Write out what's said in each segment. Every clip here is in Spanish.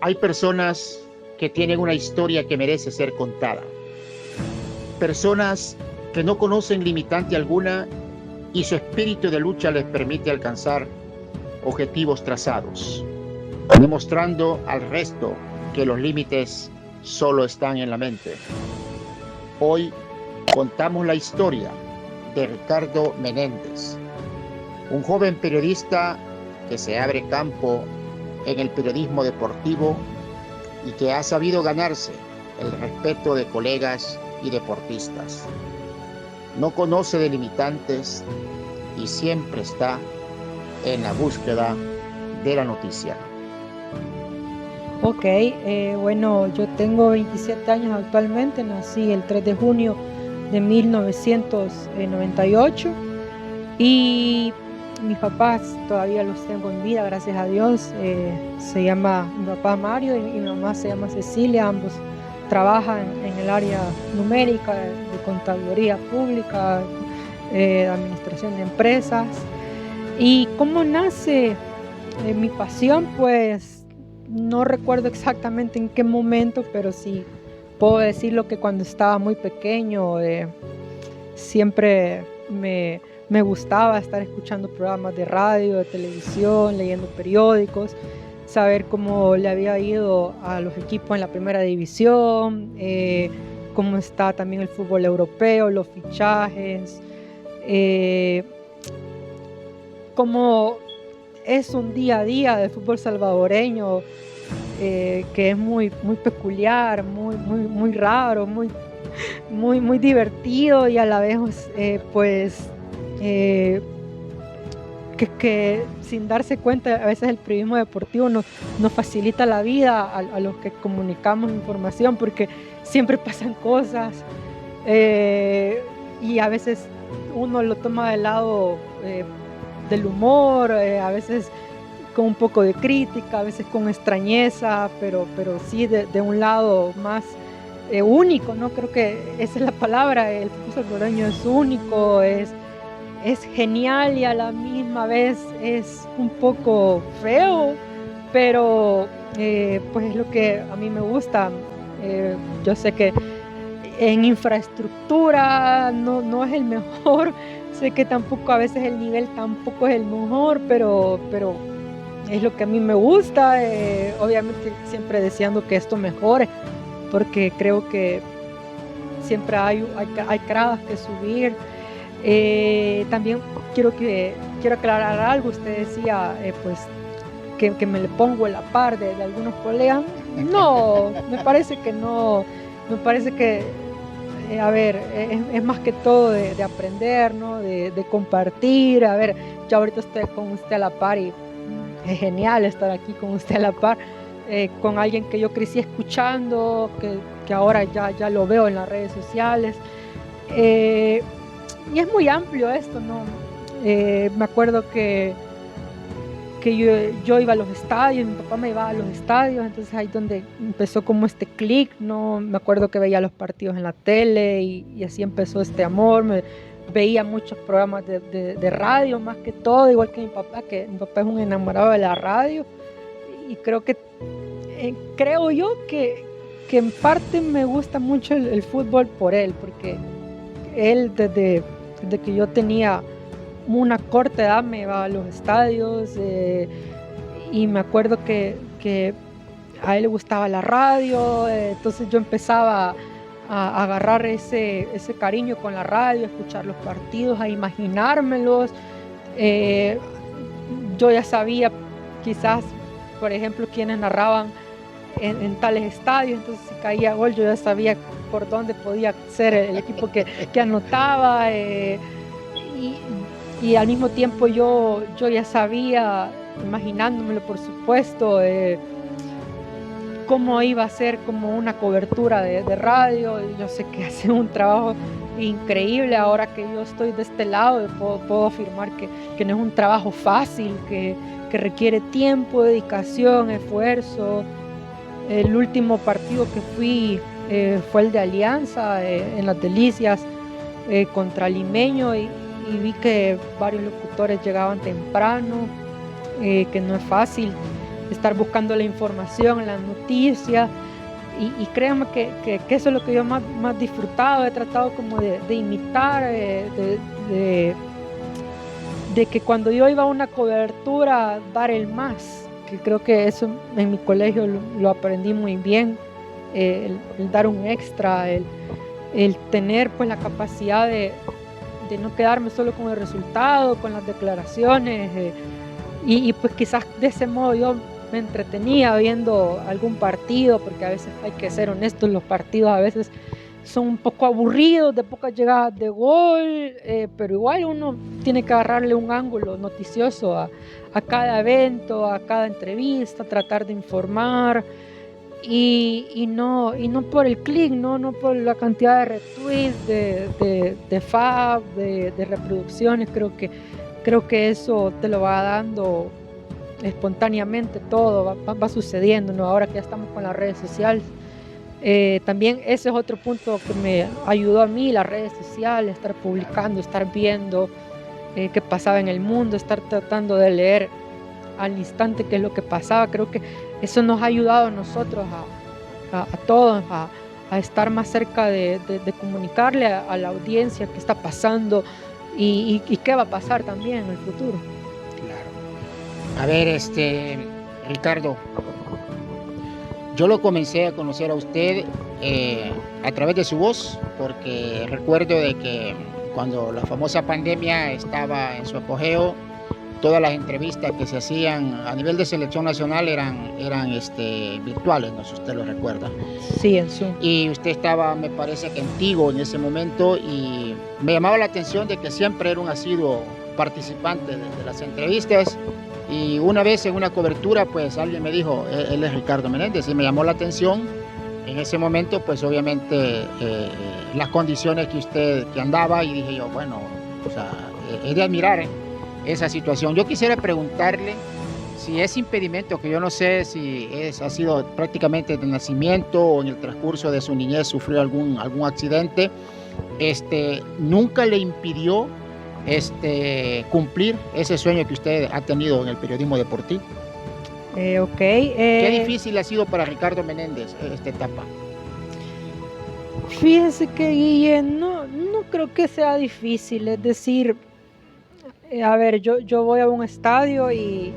Hay personas que tienen una historia que merece ser contada. Personas que no conocen limitante alguna y su espíritu de lucha les permite alcanzar objetivos trazados, demostrando al resto que los límites solo están en la mente. Hoy contamos la historia de Ricardo Menéndez, un joven periodista que se abre campo en el periodismo deportivo y que ha sabido ganarse el respeto de colegas y deportistas. No conoce de limitantes y siempre está en la búsqueda de la noticia. Ok, bueno, yo tengo 27 años actualmente, nací el 3 de junio de 1998 y mis papás todavía los tengo en vida, gracias a Dios. Se llama mi papá Mario y mi mamá se llama Cecilia, ambos trabajan en el área numérica de contaduría pública, administración de empresas. ¿Y cómo nace mi pasión? Pues no recuerdo exactamente en qué momento, pero sí puedo decirlo que cuando estaba muy pequeño siempre me gustaba estar escuchando programas de radio, de televisión, leyendo periódicos, saber cómo le había ido a los equipos en la primera división, cómo está también el fútbol europeo, los fichajes, cómo es un día a día del fútbol salvadoreño, que es muy peculiar, muy raro, muy divertido y a la vez pues que sin darse cuenta a veces el periodismo deportivo nos facilita la vida a los que comunicamos información, porque siempre pasan cosas y a veces uno lo toma del lado del humor, a veces con un poco de crítica, a veces con extrañeza, pero sí de un lado más único, ¿no? Creo que esa es la palabra, el fútbol salvadoreño es único, es genial y a la misma vez es un poco feo, pero pues es lo que a mí me gusta. Yo sé que en infraestructura no es el mejor, sé que tampoco a veces el nivel tampoco es el mejor, pero es lo que a mí me gusta, obviamente siempre deseando que esto mejore, porque creo que siempre hay gradas que subir. También quiero aclarar algo. Usted decía pues que me le pongo a la par de algunos colegas. No, me parece que no, me parece que a ver, es más que todo de aprender, ¿no? De compartir. A ver, yo ahorita estoy con usted a la par y es genial estar aquí con usted a la par, con alguien que yo crecí escuchando, que ahora ya lo veo en las redes sociales. Y es muy amplio esto, ¿no? Me acuerdo que yo iba a los estadios, mi papá me llevaba a los estadios, entonces ahí donde empezó como este clic, ¿no? Me acuerdo que veía los partidos en la tele y así empezó este amor. Veía muchos programas de radio, más que todo, igual que mi papá es un enamorado de la radio, y creo yo que en parte me gusta mucho el fútbol por él, porque él desde que yo tenía una corta edad me iba a los estadios, y me acuerdo que a él le gustaba la radio, entonces yo empezaba a agarrar ese cariño con la radio, a escuchar los partidos, a imaginármelos. Yo ya sabía quizás, por ejemplo, quiénes narraban en tales estadios, entonces si caía gol yo ya sabía por dónde podía ser el equipo que anotaba, y al mismo tiempo yo ya sabía, imaginándomelo por supuesto, cómo iba a ser como una cobertura de radio. Yo sé que hace un trabajo increíble. Ahora que yo estoy de este lado, puedo afirmar que no es un trabajo fácil, que requiere tiempo, dedicación, esfuerzo. El último partido que fui fue el de Alianza en Las Delicias contra Limeño, y vi que varios locutores llegaban temprano, que no es fácil. estar buscando la información, la noticia. Y créanme que eso es lo que yo más disfrutado. He tratado como de imitar, de que cuando yo iba a una cobertura, dar el más, que creo que eso en mi colegio lo aprendí muy bien, el dar un extra, el tener pues la capacidad de no quedarme solo con el resultado, con las declaraciones, y pues quizás de ese modo yo me entretenía viendo algún partido, porque a veces hay que ser honestos, los partidos a veces son un poco aburridos, de pocas llegadas de gol, pero igual uno tiene que agarrarle un ángulo noticioso a cada evento, a cada entrevista, tratar de informar, y no por el clic, no por la cantidad de retweets, de fab, de reproducciones. Creo que eso te lo va dando espontáneamente, todo va sucediendo, ¿no? Ahora que ya estamos con las redes sociales. También ese es otro punto que me ayudó a mí, las redes sociales, estar publicando, estar viendo qué pasaba en el mundo, estar tratando de leer al instante qué es lo que pasaba. Creo que eso nos ha ayudado a nosotros, a todos, a estar más cerca de comunicarle a la audiencia qué está pasando y qué va a pasar también en el futuro. Claro. A ver, Ricardo, yo lo comencé a conocer a usted a través de su voz, porque recuerdo de que cuando la famosa pandemia estaba en su apogeo, todas las entrevistas que se hacían a nivel de selección nacional eran virtuales, no sé si usted lo recuerda. Sí, en Zoom. Y usted estaba, me parece que en Tigo en ese momento, y me llamaba la atención de que siempre era un asiduo participante de las entrevistas. Y una vez en una cobertura, pues alguien me dijo, él es Ricardo Menéndez, y me llamó la atención en ese momento, pues obviamente las condiciones que andaba, y dije yo, bueno, o sea, es de admirar esa situación. Yo quisiera preguntarle si ese impedimento, que yo no sé si ha sido prácticamente de nacimiento o en el transcurso de su niñez sufrió algún accidente, nunca le impidió cumplir ese sueño que usted ha tenido en el periodismo deportivo. ¿Qué difícil ha sido para Ricardo Menéndez esta etapa? Fíjese que, Guille, no creo que sea difícil. Es decir, a ver, yo voy a un estadio y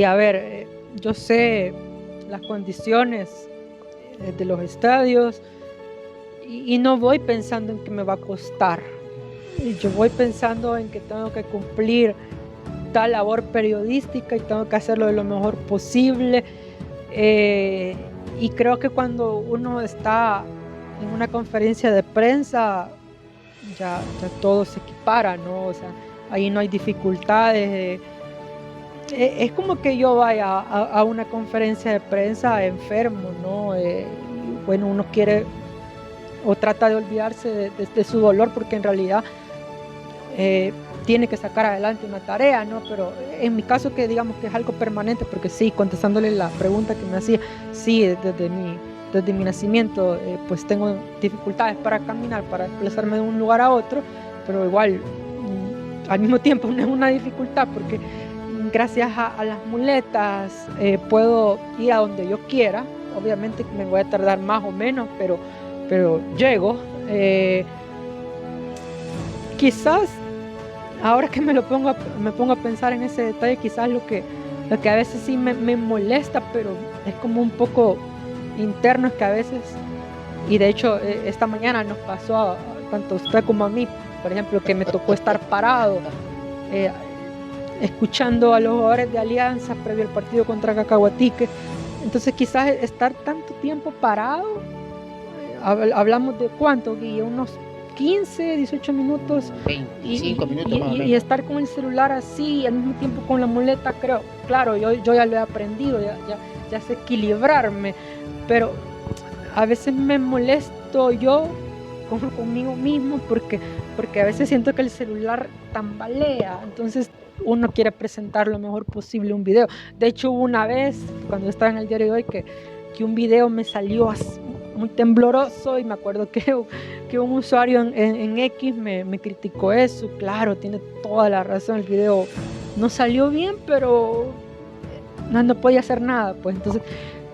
a ver, yo sé las condiciones de los estadios y no voy pensando en que me va a costar. Yo voy pensando en que tengo que cumplir tal labor periodística y tengo que hacerlo de lo mejor posible. Y creo que cuando uno está en una conferencia de prensa, ya todo se equipara, ¿no? O sea, ahí no hay dificultades. Es como que yo vaya a una conferencia de prensa enfermo, ¿no? Bueno, uno quiere o trata de olvidarse de su dolor, porque en realidad tiene que sacar adelante una tarea, ¿no? Pero en mi caso, que digamos que es algo permanente, porque sí, contestándole la pregunta que me hacía, sí, desde mi nacimiento, pues tengo dificultades para caminar, para desplazarme de un lugar a otro, pero igual al mismo tiempo no es una dificultad, porque gracias a las muletas puedo ir a donde yo quiera. Obviamente me voy a tardar más o menos, pero llego. Quizás ahora que me pongo a pensar en ese detalle, quizás lo que a veces sí me molesta, pero es como un poco interno, es que a veces, y de hecho esta mañana nos pasó tanto a usted como a mí, por ejemplo, que me tocó estar parado escuchando a los jugadores de Alianza previo al partido contra Cacahuatique. Entonces quizás estar tanto tiempo parado, hablamos de cuánto, Guille, unos 15, 18 minutos, 25 minutos más o menos. Y estar con el celular así, al mismo tiempo con la muleta, claro, yo ya lo he aprendido, ya sé equilibrarme, pero a veces me molesto yo conmigo mismo, porque a veces siento que el celular tambalea, entonces uno quiere presentar lo mejor posible un video. De hecho, hubo una vez, cuando estaba en el diario de hoy, que un video me salió muy tembloroso, y me acuerdo que un usuario en X me criticó eso. Claro, tiene toda la razón, el video no salió bien, pero no podía hacer nada, pues. Entonces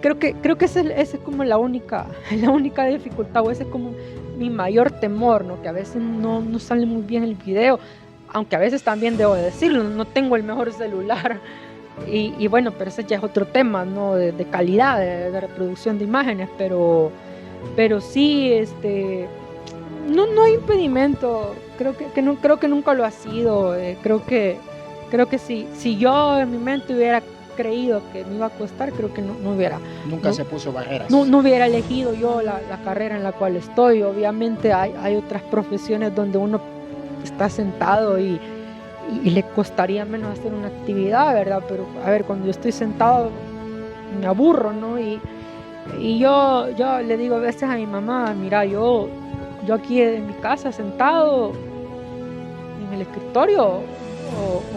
creo que esa es como la única dificultad, o ese es como mi mayor temor, ¿no? Que a veces no sale muy bien el video, aunque a veces también debo decirlo, no tengo el mejor celular. Y bueno, pero ese ya es otro tema, ¿no? De calidad, de reproducción de imágenes, pero sí, no hay impedimento, creo que nunca lo ha sido. Creo que si yo en mi mente hubiera creído que me iba a costar, creo que no hubiera. Nunca se puso barreras. No hubiera elegido yo la carrera en la cual estoy. Obviamente hay otras profesiones donde uno está sentado y le costaría menos hacer una actividad, ¿verdad? Pero a ver, cuando yo estoy sentado me aburro, ¿no? Y yo le digo a veces a mi mamá, mira, yo aquí en mi casa sentado en el escritorio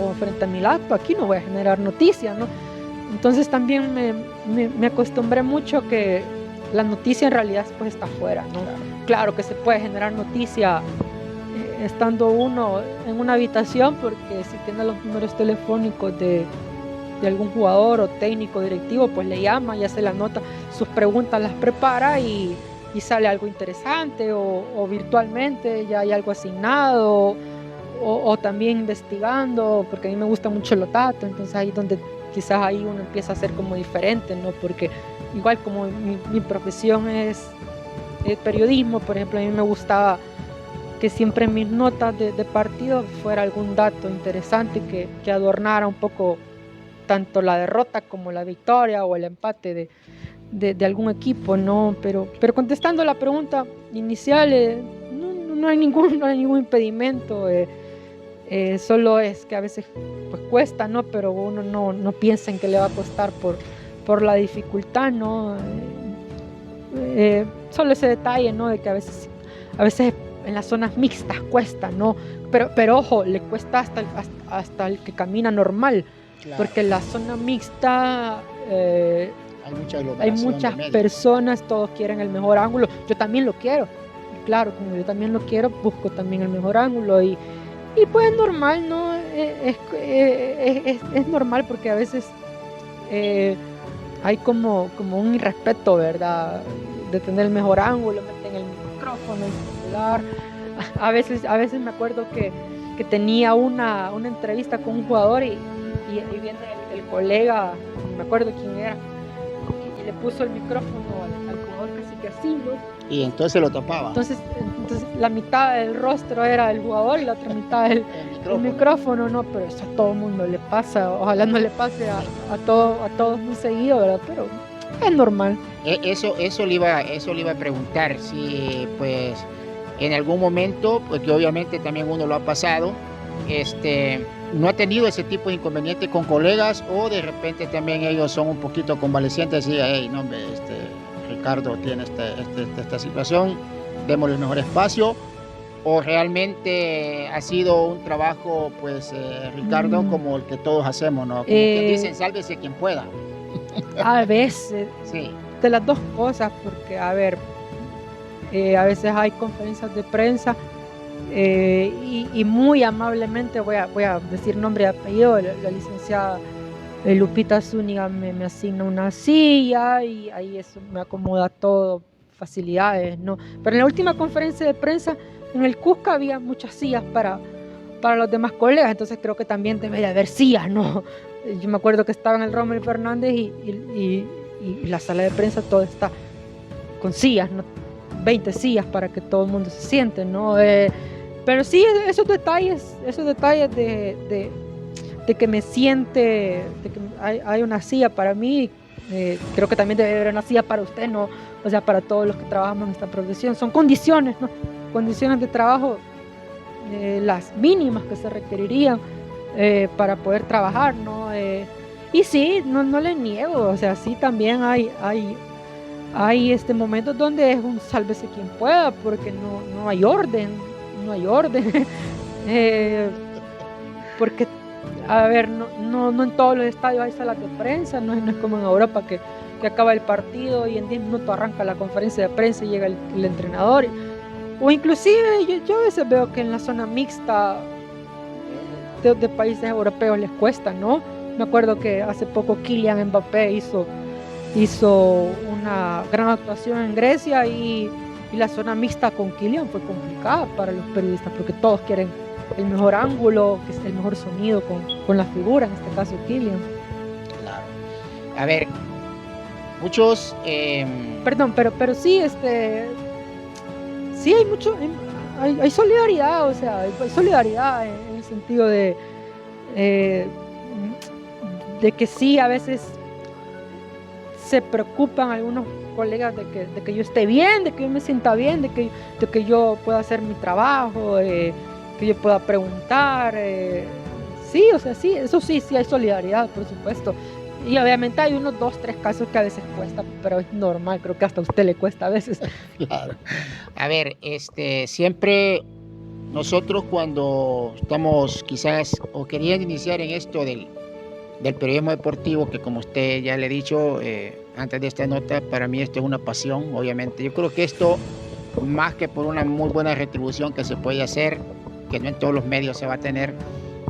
o frente a mi laptop, aquí no voy a generar noticias, ¿no? Entonces también me acostumbré mucho que la noticia en realidad pues está afuera, ¿no? Claro que se puede generar noticia estando uno en una habitación, porque si tiene los números telefónicos de algún jugador o técnico directivo, pues le llama y hace la nota, sus preguntas las prepara y sale algo interesante, o virtualmente ya hay algo asignado, o también investigando, porque a mí me gusta mucho los datos, entonces ahí donde quizás ahí uno empieza a ser como diferente, ¿no? Porque igual como mi profesión es periodismo, por ejemplo, a mí me gustaba que siempre en mis notas de partido fuera algún dato interesante que adornara un poco tanto la derrota como la victoria o el empate de algún equipo, ¿no? Pero contestando la pregunta inicial, no hay ningún impedimento, solo es que a veces pues cuesta, ¿no? Pero uno no piensa en que le va a costar por la dificultad, ¿no? Solo ese detalle, ¿no? De que a veces en las zonas mixtas cuesta, ¿no? Pero ojo, le cuesta hasta el que camina normal, claro. Porque en la zona mixta hay muchas personas, todos quieren el mejor ángulo. Yo también lo quiero, claro, como yo también lo quiero, busco también el mejor ángulo y pues es normal, ¿no? Es normal, porque a veces hay como un irrespeto, ¿verdad? De tener el mejor ángulo, meten el micrófono, el celular. A veces me acuerdo que tenía una entrevista con un jugador y viene el colega, no me acuerdo quién era, y le puso el micrófono al jugador casi que así, ¿no? Y entonces lo tapaba. Entonces la mitad del rostro era el jugador y la otra mitad el micrófono, ¿no? Pero eso a todo mundo le pasa, ojalá no le pase a todos muy seguido, ¿verdad? Pero es normal. Eso le iba a preguntar, si pues en algún momento, pues que obviamente también uno lo ha pasado, no ha tenido ese tipo de inconveniente con colegas, o de repente también ellos son un poquito convalecientes y hey, no, hombre, Ricardo tiene esta situación, démosle el mejor espacio, o realmente ha sido un trabajo, pues, Ricardo, como el que todos hacemos, ¿no? Como que dicen, sálvese quien pueda. A veces, sí. De las dos cosas, porque, a ver, a veces hay conferencias de prensa y muy amablemente, voy a decir nombre y apellido, la licenciada Lupita Zúñiga me asigna una silla y ahí eso me acomoda todo, facilidades, ¿no? Pero en la última conferencia de prensa en el Cusca había muchas sillas para los demás colegas, entonces creo que también debe de haber sillas, ¿no? Yo me acuerdo que estaba en el Rommel Fernández y la sala de prensa todo está con sillas, ¿no? 20 sillas para que todo el mundo se siente, ¿no? Pero sí, esos detalles de que me siente, de que hay una silla para mí, creo que también debe haber una silla para usted, ¿no? O sea, para todos los que trabajamos en esta profesión. Son condiciones, ¿no? Condiciones de trabajo, las mínimas que se requerirían para poder trabajar, ¿no? Y sí, no le niego, o sea, sí también hay momentos donde es un sálvese quien pueda, porque no hay orden, porque, a ver, no en todos los estadios hay salas de prensa, no es como en Europa que acaba el partido y en 10 minutos arranca la conferencia de prensa y llega el entrenador, o inclusive yo a veces veo que en la zona mixta de países europeos les cuesta, ¿no? Me acuerdo que hace poco Kylian Mbappé hizo una gran actuación en Grecia y la zona mixta con Kylian fue complicada para los periodistas porque todos quieren el mejor ángulo, que es el mejor sonido con la figura, en este caso Kylian. Claro. A ver, muchos... Perdón, pero sí, sí hay mucho, hay solidaridad, o sea, hay solidaridad en el sentido de que sí, a veces se preocupan algunos colegas de que yo esté bien, de que yo me sienta bien, de que yo pueda hacer mi trabajo, que yo pueda preguntar. Sí, o sea, sí, eso sí hay solidaridad, por supuesto. Y obviamente hay unos 2, 3 casos que a veces cuesta, pero es normal, creo que hasta a usted le cuesta a veces. Claro. A ver, siempre nosotros cuando estamos quizás o queriendo iniciar en esto del periodismo deportivo, que como usted ya le he dicho antes de esta nota, para mí esto es una pasión, obviamente. Yo creo que esto, más que por una muy buena retribución que se puede hacer, que no en todos los medios se va a tener,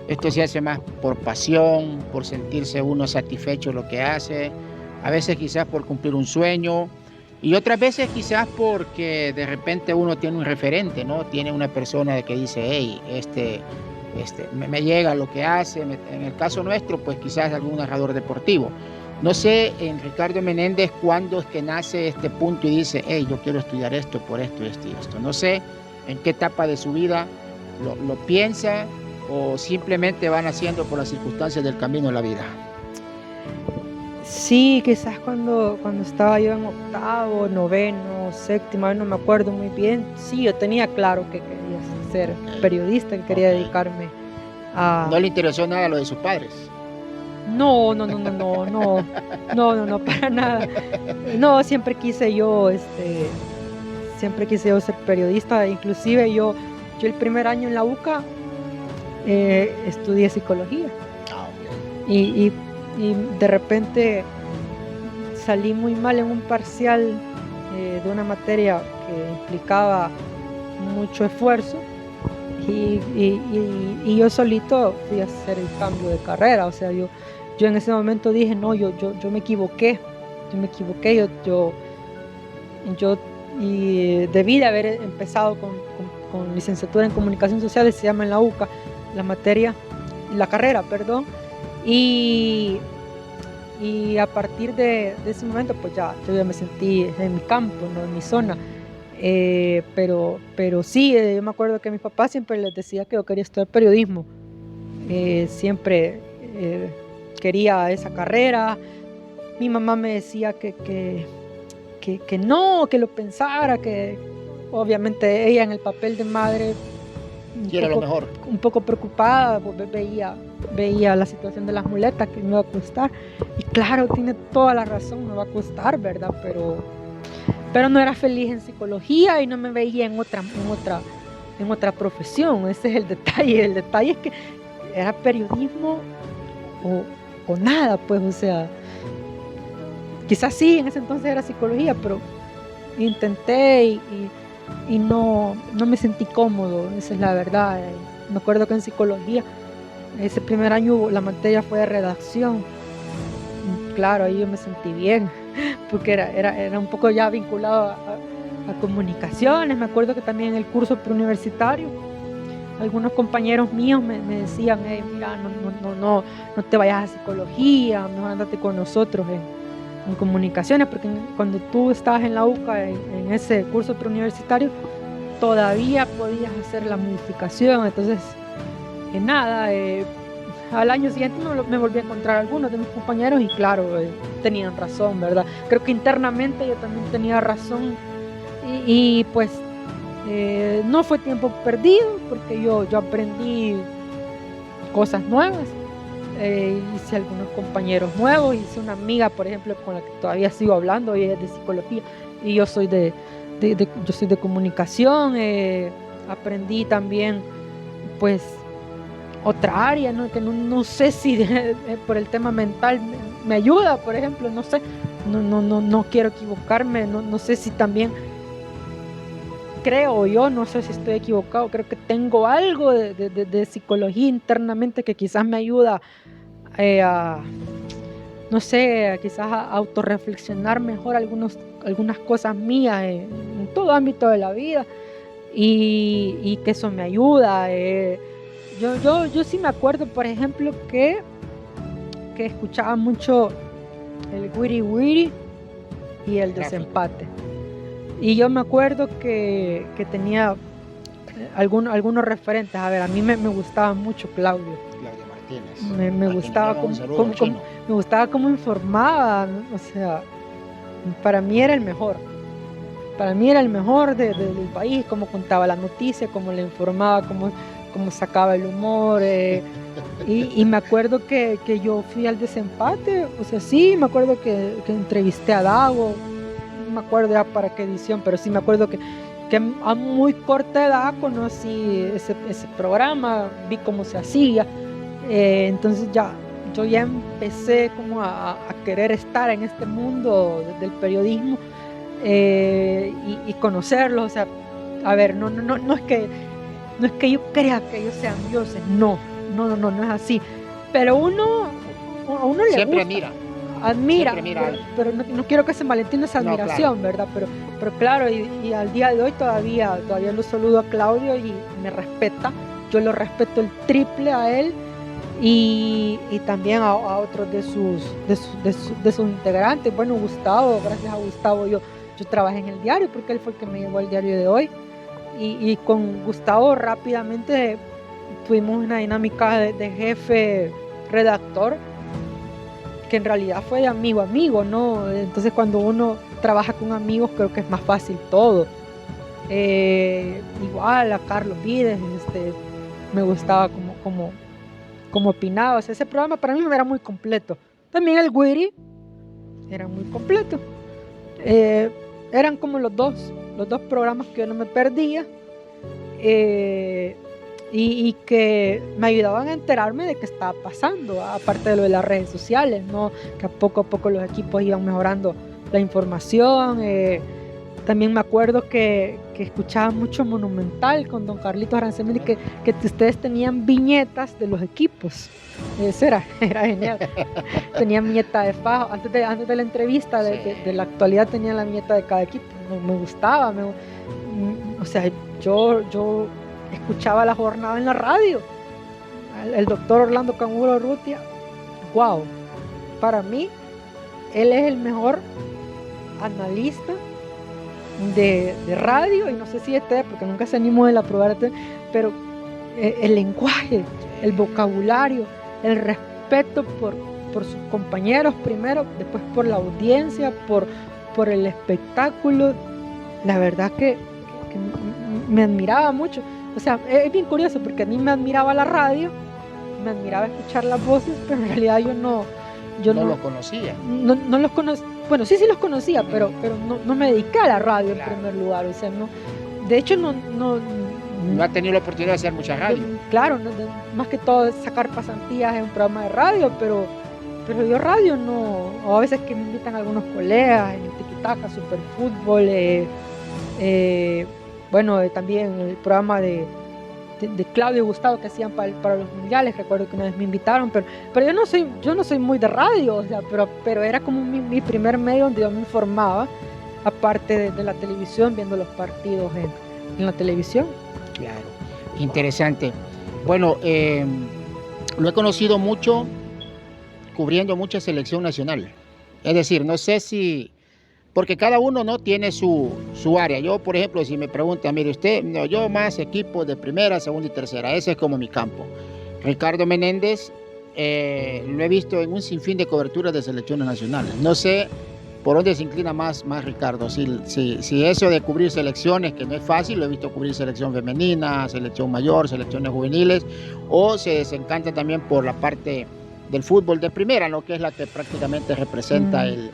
esto se hace más por pasión, por sentirse uno satisfecho de lo que hace, a veces quizás por cumplir un sueño, y otras veces quizás porque de repente uno tiene un referente, ¿no? Tiene una persona que dice, hey, me llega lo que hace. En el caso nuestro, pues quizás algún narrador deportivo. No sé, en Ricardo Menéndez, cuándo es que nace este punto y dice, hey, yo quiero estudiar esto por esto y esto y esto. No sé en qué etapa de su vida lo piensa o simplemente van haciendo por las circunstancias del camino de la vida. Sí, quizás cuando estaba yo en octavo, noveno, séptimo, no me acuerdo muy bien. Sí, yo tenía claro que quería ser periodista, que quería dedicarme a... ¿No le interesó nada lo de sus padres? No, para nada. No, siempre quise yo ser periodista. Inclusive yo el primer año en la UCA estudié psicología. Y de repente salí muy mal en un parcial de una materia que implicaba mucho esfuerzo y yo solito fui a hacer el cambio de carrera. O sea, yo en ese momento dije, no, yo me equivoqué, y debí de haber empezado con licenciatura en comunicación social, se llama en la UCA, la carrera, perdón. Y a partir de ese momento, pues yo ya me sentí en mi campo, ¿no? En mi zona. Pero sí, yo me acuerdo que a mis papás siempre les decía que yo quería estudiar periodismo. Siempre quería esa carrera. Mi mamá me decía que no, que lo pensara, que obviamente ella en el papel de madre un poco preocupada, pues veía la situación de las muletas que me iba a costar, y claro, tiene toda la razón, me va a costar, ¿verdad? Pero no era feliz en psicología y no me veía en otra profesión. Ese es el detalle es que era periodismo o nada, pues, o sea, quizás sí, en ese entonces era psicología, pero intenté y no me sentí cómodo, esa es la verdad. Me acuerdo que en psicología, ese primer año la materia fue de redacción. Claro, ahí yo me sentí bien, porque era un poco ya vinculado a comunicaciones. Me acuerdo que también en el curso preuniversitario, algunos compañeros míos me decían, mira, no te vayas a psicología, mejor andate con nosotros en comunicaciones, porque cuando tú estabas en la UCA en ese curso preuniversitario todavía podías hacer la modificación. Entonces al año siguiente me volví a encontrar algunos de mis compañeros y claro, tenían razón, ¿verdad? Creo que internamente yo también tenía razón y pues no fue tiempo perdido, porque yo aprendí cosas nuevas. Hice algunos compañeros nuevos, hice una amiga, por ejemplo, con la que todavía sigo hablando, ella es de psicología y yo soy de comunicación. Aprendí también, pues, otra área, ¿no? Que no sé si por el tema mental me ayuda, por ejemplo, no sé, no quiero equivocarme, no sé si también creo yo, no sé si estoy equivocado, creo que tengo algo de psicología internamente que quizás me ayuda a, no sé, quizás a autorreflexionar mejor algunas cosas mías en todo ámbito de la vida, y que eso me ayuda. Yo sí me acuerdo, por ejemplo, que escuchaba mucho el Wiri Wiri y el Desempate. Y yo me acuerdo que tenía algunos referentes. A ver, a mí me gustaba mucho Claudio Martínez. Me gustaba cómo informaba, ¿no? O sea, para mí era el mejor. Para mí era el mejor del país, cómo contaba la noticia, cómo le informaba, cómo sacaba el humor. Y me acuerdo que yo fui al Desempate, o sea, sí, me acuerdo que entrevisté a Dago, no me acuerdo ya para qué edición, pero sí me acuerdo que a muy corta edad conocí ese programa, vi cómo se hacía, entonces yo ya empecé como a querer estar en este mundo del periodismo, y conocerlos. O sea, a ver, no es que yo crea que ellos sean dioses, no es así, pero a uno le siempre gusta, admira, pero no quiero que se malentienda esa admiración, claro. ¿Verdad? Pero claro, y al día de hoy todavía lo saludo a Claudio y me respeta, yo lo respeto el triple a él, y también a otros de sus integrantes. Bueno, Gustavo, gracias a Gustavo yo trabajé en el diario, porque él fue el que me llevó al diario de hoy, y con Gustavo rápidamente tuvimos una dinámica de jefe redactor, que en realidad fue de amigo a amigo, ¿no? Entonces cuando uno trabaja con amigos creo que es más fácil todo. Igual a Carlos Vides, me gustaba como opinaba. O sea, ese programa para mí era muy completo. También el Wiri era muy completo. Eran como los dos programas que yo no me perdía, y que me ayudaban a enterarme de qué estaba pasando, aparte de lo de las redes sociales, ¿no? Que poco a poco los equipos iban mejorando la información. También me acuerdo que escuchaba mucho Monumental con don Carlitos Aranzameni, que ustedes tenían viñetas de los equipos. Eso era genial. Tenían viñeta de Fajo. Antes de la entrevista de la actualidad tenían la viñeta de cada equipo. Me gustaba. O sea, yo escuchaba la jornada en la radio. El doctor Orlando Canguro Urrutia, wow, para mí él es el mejor analista de radio, y no sé si porque nunca se animó a probar, pero el lenguaje, el vocabulario, el respeto por sus compañeros primero, después por la audiencia, por el espectáculo, la verdad que me admiraba mucho. O sea, es bien curioso, porque a mí me admiraba la radio, me admiraba escuchar las voces, pero en realidad yo no los conocía. No los conocía. Bueno, sí los conocía, pero no me dediqué a la radio, claro, en primer lugar. O sea, no. De hecho, no ha tenido la oportunidad de hacer mucha radio. Claro, más que todo sacar pasantías en un programa de radio, pero yo radio no. O a veces que me invitan algunos colegas en el Tiki-Taka, Superfútbol, bueno, también el programa de Claudio y Gustavo que hacían para los mundiales. Recuerdo que una vez me invitaron, pero yo no soy muy de radio, o sea, pero era como mi primer medio donde yo me informaba, aparte de la televisión, viendo los partidos en la televisión. Claro, interesante. Bueno, lo he conocido mucho cubriendo mucha selección nacional. Es decir, no sé si, porque cada uno no tiene su área. Yo, por ejemplo, si me preguntan, mire usted, no, yo más equipos de primera, segunda y tercera, ese es como mi campo. Ricardo Menéndez, lo he visto en un sinfín de coberturas de selecciones nacionales. No sé por dónde se inclina más Ricardo. Si eso de cubrir selecciones, que no es fácil, lo he visto cubrir selección femenina, selección mayor, selecciones juveniles, o se desencanta también por la parte del fútbol de primera, ¿no? Que es la que prácticamente representa el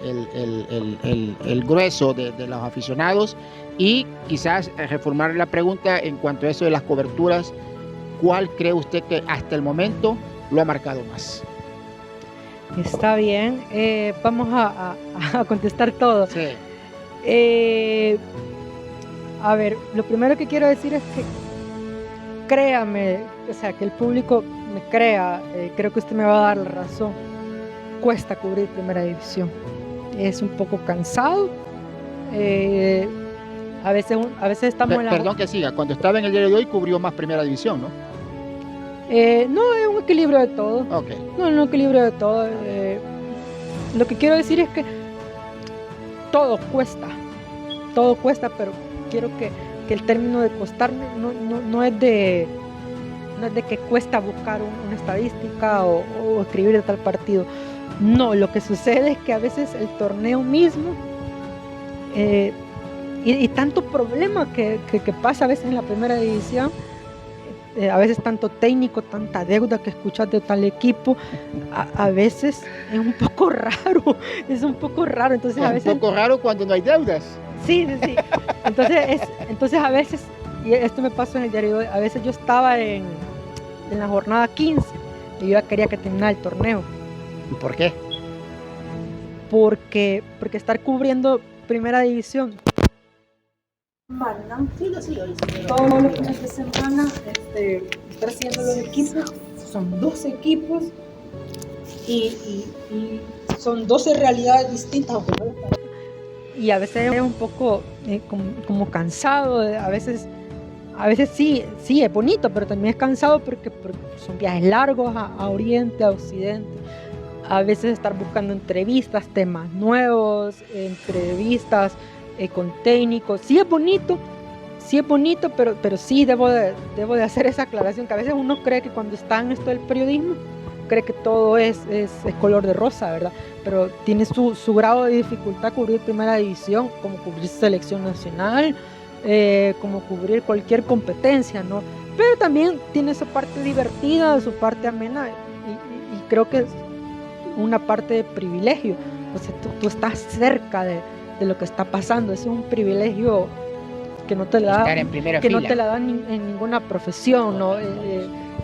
grueso de los aficionados. Y quizás reformar la pregunta en cuanto a eso de las coberturas, ¿cuál cree usted que hasta el momento lo ha marcado más? Está bien, vamos a contestar todo. Sí. A ver, lo primero que quiero decir es que créame, o sea, que el público me crea, creo que usted me va a dar la razón. Cuesta cubrir primera división. Es un poco cansado. A veces estamos en la... Perdón que siga, cuando estaba en el diario de hoy cubrió más primera división, ¿no? No, es un equilibrio de todo. Okay. No, es un equilibrio de todo. Lo que quiero decir es que todo cuesta, pero quiero que el término de costar no es de que cuesta buscar una estadística o escribir de tal partido. No, lo que sucede es que a veces el torneo mismo y tanto problema que pasa a veces en la primera división, a veces tanto técnico, tanta deuda que escuchas de tal equipo, a veces es un poco raro, entonces a veces... Es un poco raro cuando no hay deudas. Sí. Entonces a veces, y esto me pasó en el diario, a veces yo estaba en la jornada 15 y yo ya quería que terminara el torneo. ¿Y por qué? Porque estar cubriendo primera división todos los fines de semana, estar haciendo los equipos, son 12 equipos y son 12 realidades distintas, aunque no lo parezca. Y a veces es un poco como cansado, a veces sí es bonito, pero también es cansado porque son viajes largos a Oriente, a Occidente. A veces estar buscando entrevistas, temas nuevos, entrevistas con técnicos. Sí es bonito, pero sí debo de hacer esa aclaración, que a veces uno cree que cuando está en esto del periodismo, cree que todo es color de rosa, ¿verdad? Pero tiene su grado de dificultad cubrir primera división, como cubrir selección nacional, como cubrir cualquier competencia, ¿no? Pero también tiene su parte divertida, su parte amena, y creo que es una parte de privilegio. O sea, tú estás cerca de lo que está pasando. Es un privilegio que no te la da, no te la dan en ninguna profesión, ¿no?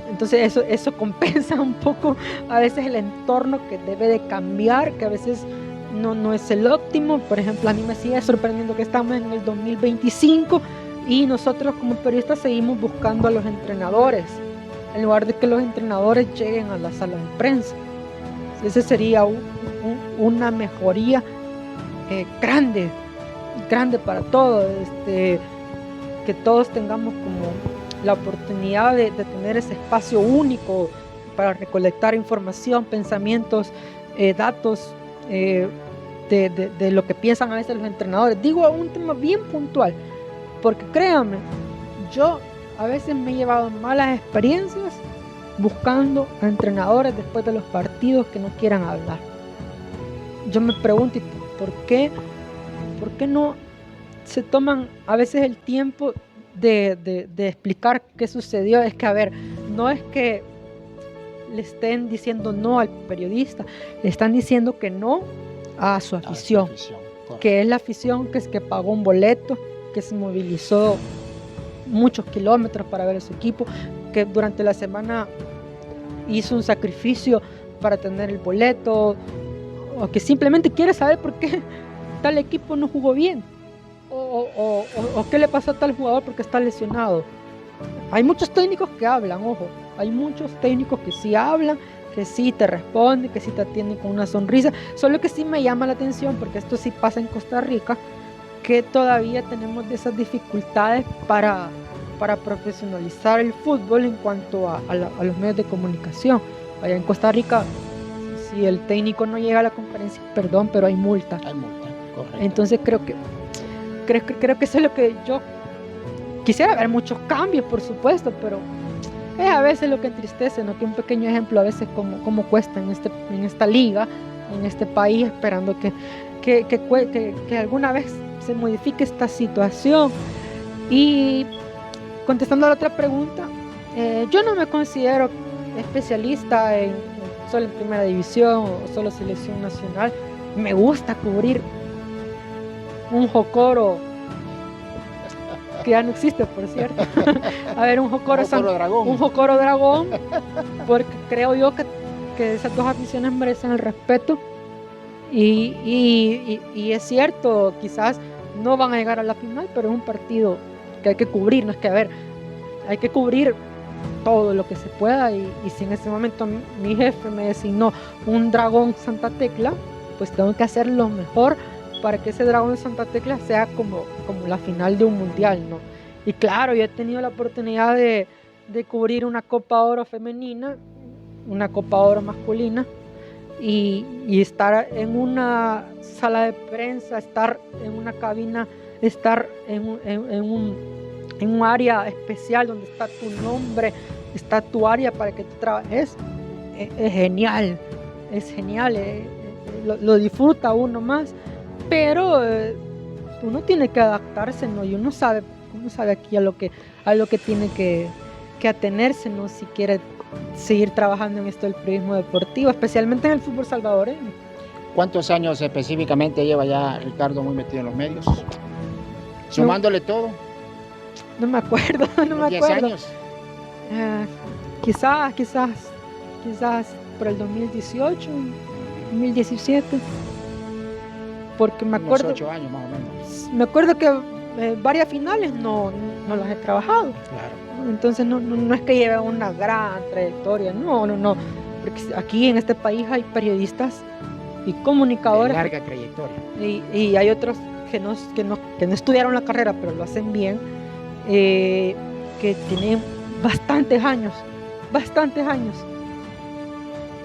Entonces eso compensa un poco a veces el entorno que debe de cambiar, que a veces no es el óptimo. Por ejemplo, a mí me sigue sorprendiendo que estamos en el 2025 y nosotros como periodistas seguimos buscando a los entrenadores en lugar de que los entrenadores lleguen a la sala de prensa. Ese sería una mejoría grande para todos, que todos tengamos como la oportunidad de tener ese espacio único para recolectar información, pensamientos, datos de lo que piensan a veces los entrenadores. Digo un tema bien puntual, porque créanme, yo a veces me he llevado malas experiencias buscando a entrenadores después de los partidos que no quieran hablar. Yo me pregunto, ¿por qué no se toman a veces el tiempo de explicar qué sucedió? Es que, a ver, no es que le estén diciendo no al periodista, le están diciendo que no a su afición, que es la afición que pagó un boleto, que se movilizó muchos kilómetros para ver a su equipo, que durante la semana hizo un sacrificio para tener el boleto, o que simplemente quiere saber por qué tal equipo no jugó bien, o qué le pasó a tal jugador porque está lesionado. Hay muchos técnicos que hablan, ojo, hay muchos técnicos que sí hablan, que sí te responden, que sí te atienden con una sonrisa. Solo que sí me llama la atención, porque esto sí pasa en Costa Rica, que todavía tenemos de esas dificultades para profesionalizar el fútbol en cuanto a los medios de comunicación. Allá en Costa Rica, si el técnico no llega a la conferencia, perdón, pero hay multa. Hay multa, correcto. Entonces creo que eso es lo que yo quisiera ver, muchos cambios, por supuesto, pero es a veces lo que entristece, ¿no? Que un pequeño ejemplo a veces como cuesta en esta liga, en este país, esperando que alguna vez se modifique esta situación. Y contestando a la otra pregunta, yo no me considero especialista solo en primera división o solo selección nacional. Me gusta cubrir un Jocoro que ya no existe, por cierto. A ver, un Jocoro Dragón, porque creo yo que esas dos aficiones merecen el respeto. Y es cierto, quizás no van a llegar a la final, pero es un partido que hay que cubrir. No es que, a ver, hay que cubrir todo lo que se pueda, y si en ese momento mi jefe me designó un dragón Santa Tecla, pues tengo que hacer lo mejor para que ese dragón de Santa Tecla sea como la final de un mundial, ¿no? Y claro, yo he tenido la oportunidad de cubrir una Copa Oro femenina, una Copa Oro masculina, y estar en una sala de prensa, estar en una cabina, estar en un área especial donde está tu nombre, está tu área para que tú trabajes. Es genial, lo disfruta uno más, pero uno tiene que adaptarse, ¿no? Y uno sabe aquí a lo que tiene que atenerse, ¿no? Si quiere seguir trabajando en esto del periodismo deportivo, especialmente en el fútbol salvadoreño. ¿Cuántos años específicamente lleva ya Ricardo muy metido en los medios? Sumándole todo. No me acuerdo, no me 10 acuerdo. años. Quizás por el 2018, 2017. Porque me acuerdo. Unos 8 años más o menos. Me acuerdo que varias finales no las he trabajado. Claro. Entonces no es que lleve una gran trayectoria, no. Porque aquí en este país hay periodistas y comunicadores. De larga trayectoria. Y hay otros que no estudiaron la carrera, pero lo hacen bien, que tienen bastantes años,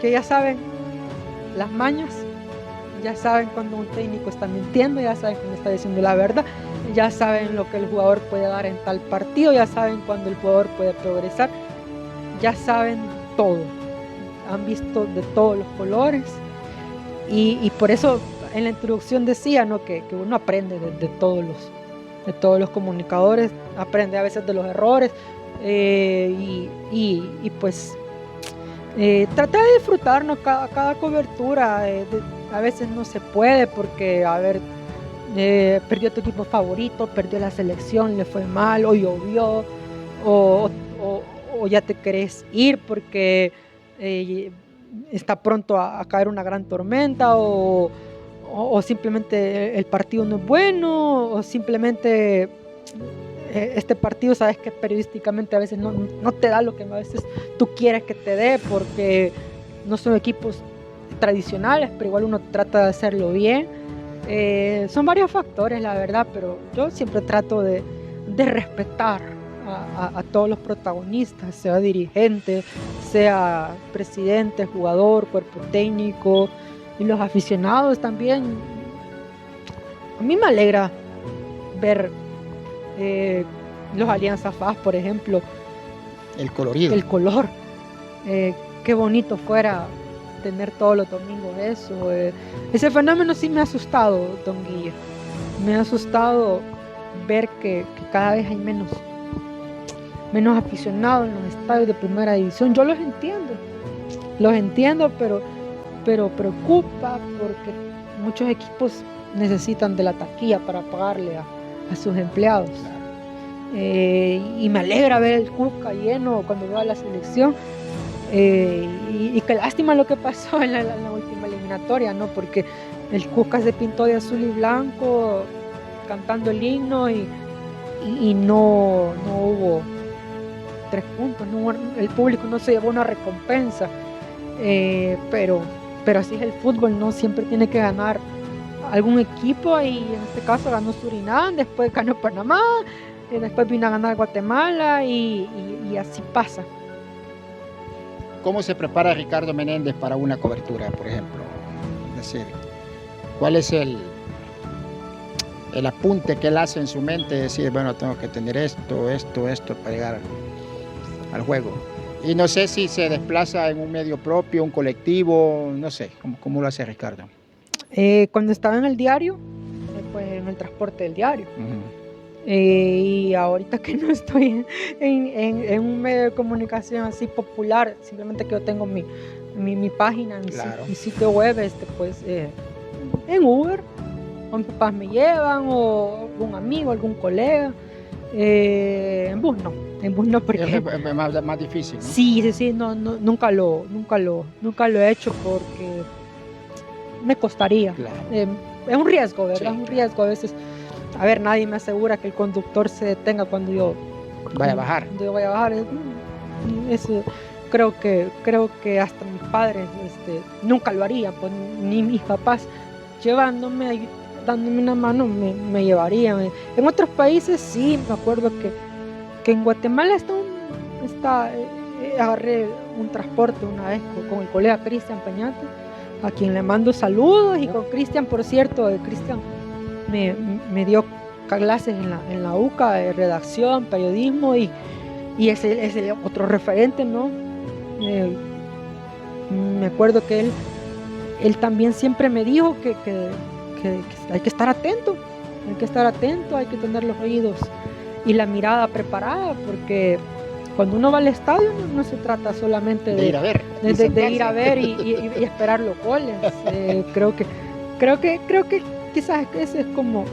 que ya saben las mañas, ya saben cuando un técnico está mintiendo, ya saben cuando está diciendo la verdad, ya saben lo que el jugador puede dar en tal partido, ya saben cuando el jugador puede progresar, ya saben todo, han visto de todos los colores, y por eso en la introducción decía, ¿no? que uno aprende de todos los comunicadores, aprende a veces de los errores, y pues trata de disfrutarnos cada cobertura. A veces no se puede porque, perdió tu equipo favorito, perdió la selección, le fue mal, o llovió, o ya te querés ir porque está pronto a caer una gran tormenta, o simplemente el partido no es bueno, o simplemente este partido sabes que periodísticamente a veces no te da lo que a veces tú quieres que te dé, porque no son equipos tradicionales, pero igual uno trata de hacerlo bien. Son varios factores, la verdad, pero yo siempre trato de respetar a todos los protagonistas, sea dirigente, sea presidente, jugador, cuerpo técnico, y los aficionados también. A mí me alegra ver los Alianza FAS, por ejemplo. El colorido. El color. Qué bonito fuera tener todos los domingos eso. Ese fenómeno sí me ha asustado, don Guille. Me ha asustado ver que cada vez hay menos aficionados en los estadios de primera división. Yo los entiendo, pero preocupa porque muchos equipos necesitan de la taquilla para pagarle a sus empleados. Y me alegra ver el Cusca lleno cuando va a la selección. Y qué lástima lo que pasó en la última eliminatoria, ¿no? Porque el Cusca se pintó de azul y blanco cantando el himno y no hubo 3 puntos, el público no se llevó una recompensa, pero así es el fútbol, ¿no? Siempre tiene que ganar algún equipo, y en este caso ganó Surinam, después ganó Panamá, y después vino a ganar Guatemala, y así pasa. ¿Cómo se prepara Ricardo Menéndez para una cobertura, por ejemplo? Es decir, ¿cuál es el apunte que él hace en su mente? Decir, bueno, tengo que tener esto para llegar al juego. Y no sé si se desplaza en un medio propio, un colectivo, no sé, ¿cómo lo hace Ricardo? Cuando estaba en el diario, pues en el transporte del diario. Uh-huh. Y ahorita que no estoy en un medio de comunicación así popular, simplemente que yo tengo mi página, mi sitio web, pues en Uber, o mis papás me llevan, o algún amigo, algún colega. En bus no, porque es más difícil, ¿no? Sí, no, nunca lo he hecho porque me costaría. Claro. Es un riesgo, ¿verdad? Sí, es un riesgo a veces. A ver, nadie me asegura que el conductor se detenga cuando yo vaya a bajar. Cuando yo vaya a bajar. Eso creo que hasta mis padres nunca lo harían, pues, ni mis papás llevándome, dándome una mano me llevarían. En otros países sí, me acuerdo que en Guatemala agarré un transporte una vez con el colega Cristian Peñate, a quien le mando saludos, y con Cristian, por cierto, Cristian me dio clases en la UCA de redacción, periodismo, y ese otro referente, ¿no? Me acuerdo que él también siempre me dijo que hay que estar atento, hay que tener los oídos y la mirada preparada, porque cuando uno va al estadio no se trata solamente de ir a ver, de ir a ver y esperar los goles. Creo que quizás esa es como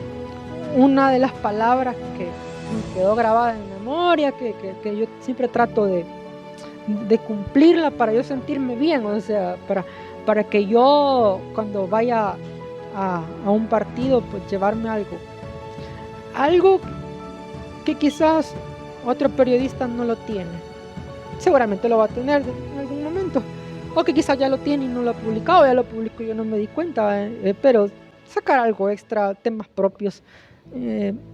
una de las palabras que me quedó grabada en memoria, que yo siempre trato de cumplirla para yo sentirme bien, o sea, para que yo cuando vaya a un partido, pues llevarme algo que quizás otro periodista no lo tiene. Seguramente lo va a tener en algún momento, o que quizás ya lo tiene y no lo ha publicado, ya lo publicó y yo no me di cuenta, pero sacar algo extra, temas propios,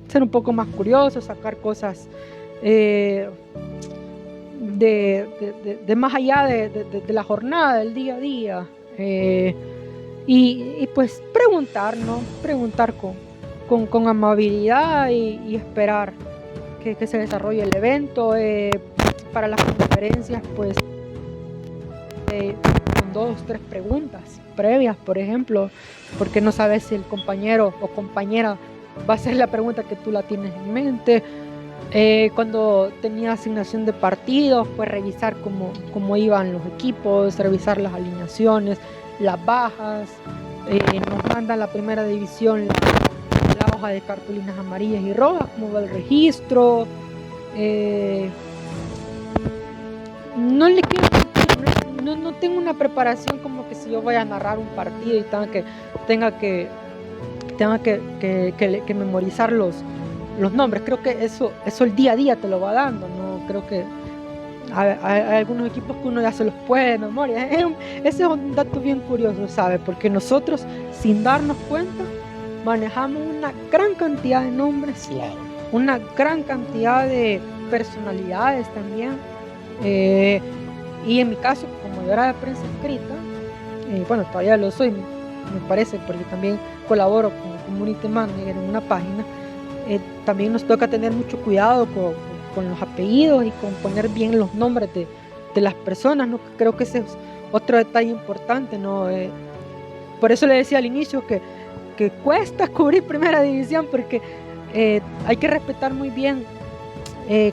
ser un poco más curioso, sacar cosas de más allá de la jornada, del día a día, y pues preguntar, ¿no? Preguntar con amabilidad y esperar que se desarrolle el evento. Para las conferencias, pues con 2 o 3 preguntas previas, por ejemplo, porque no sabes si el compañero o compañera va a hacer la pregunta que tú la tienes en mente. Cuando tenía asignación de partidos, pues revisar cómo iban los equipos, revisar las alineaciones, las bajas. Nos manda la primera división la hoja de cartulinas amarillas y rojas, cómo va el registro. No tengo una preparación como que si yo voy a narrar un partido y tenga que memorizar los nombres. Creo que eso el día a día te lo va dando, ¿no? Creo que hay algunos equipos que uno ya se los puede de memoria. Ese es un dato bien curioso, ¿sabes? Porque nosotros, sin darnos cuenta, manejamos una gran cantidad de nombres, claro, una gran cantidad de personalidades también. Y en mi caso, como yo era de prensa escrita, bueno, todavía lo soy, me parece, porque también colaboro como community manager en una página. También nos toca tener mucho cuidado con los apellidos y con poner bien los nombres de las personas, ¿no? Creo que ese es otro detalle importante, ¿no? Por eso le decía al inicio que cuesta cubrir primera división, porque hay que respetar muy bien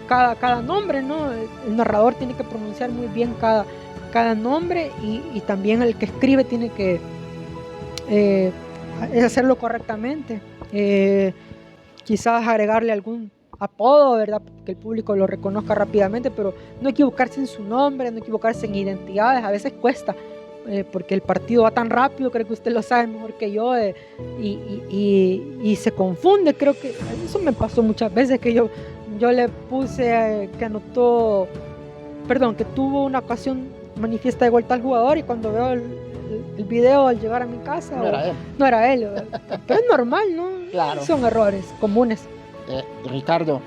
cada nombre, ¿no? El narrador tiene que pronunciar muy bien cada nombre, y también el que escribe tiene que hacerlo correctamente. Quizás agregarle algún apodo, ¿verdad? Que el público lo reconozca rápidamente, pero no equivocarse en su nombre, no equivocarse en identidades. A veces cuesta, porque el partido va tan rápido, creo que usted lo sabe mejor que yo, y se confunde. Creo que eso me pasó muchas veces, que yo le puse que tuvo una ocasión manifiesta de vuelta al jugador, y cuando veo el video al llegar a mi casa, no era él, pero es normal, ¿no? Claro. Son errores comunes. Ricardo,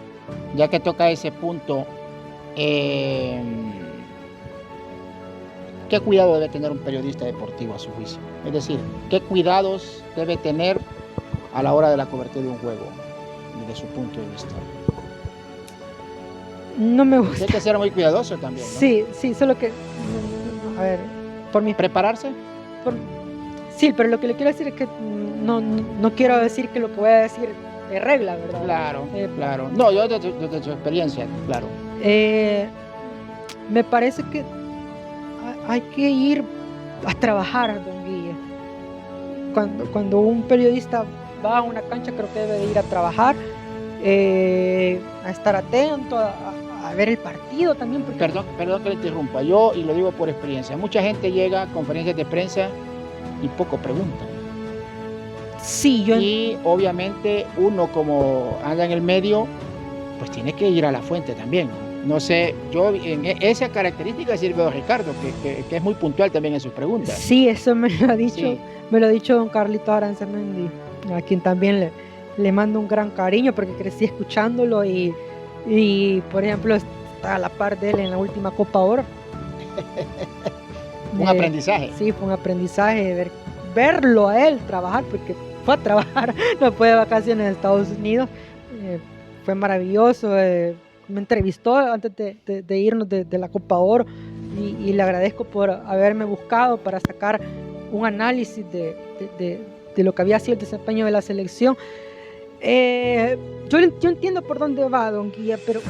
ya que toca ese punto, ¿qué cuidado debe tener un periodista deportivo a su juicio? Es decir, ¿qué cuidados debe tener a la hora de la cobertura de un juego, desde su punto de vista? No me gusta. Hay que ser muy cuidadoso también, ¿no? Sí, solo que, a ver, ¿prepararse? Sí, pero lo que le quiero decir es que no quiero decir que lo que voy a decir es regla, ¿verdad? Claro. No, yo de tu experiencia, claro. Me parece que hay que ir a trabajar, don Guille. Cuando un periodista va a una cancha, creo que debe de ir a trabajar, a estar atento, a ver el partido también. Porque... Perdón que le interrumpa, yo, y lo digo por experiencia, mucha gente llega a conferencias de prensa y poco pregunta. Sí, y obviamente uno, como anda en el medio, pues tiene que ir a la fuente también, ¿no? No sé, yo en esa característica sirve a Ricardo, que es muy puntual también en sus preguntas. Sí, eso Sí. me lo ha dicho don Carlito Aranzamendi, a quien también le mando un gran cariño porque crecí escuchándolo por ejemplo, está a la par de él en la última Copa Oro. Un aprendizaje. Sí, fue un aprendizaje verlo a él trabajar, porque fue a trabajar, no fue de vacaciones en Estados Unidos. Fue maravilloso. Me entrevistó antes de irnos de la Copa Oro y le agradezco por haberme buscado para sacar un análisis de lo que había sido el desempeño de la selección. Yo entiendo por dónde va, don Guilla, pero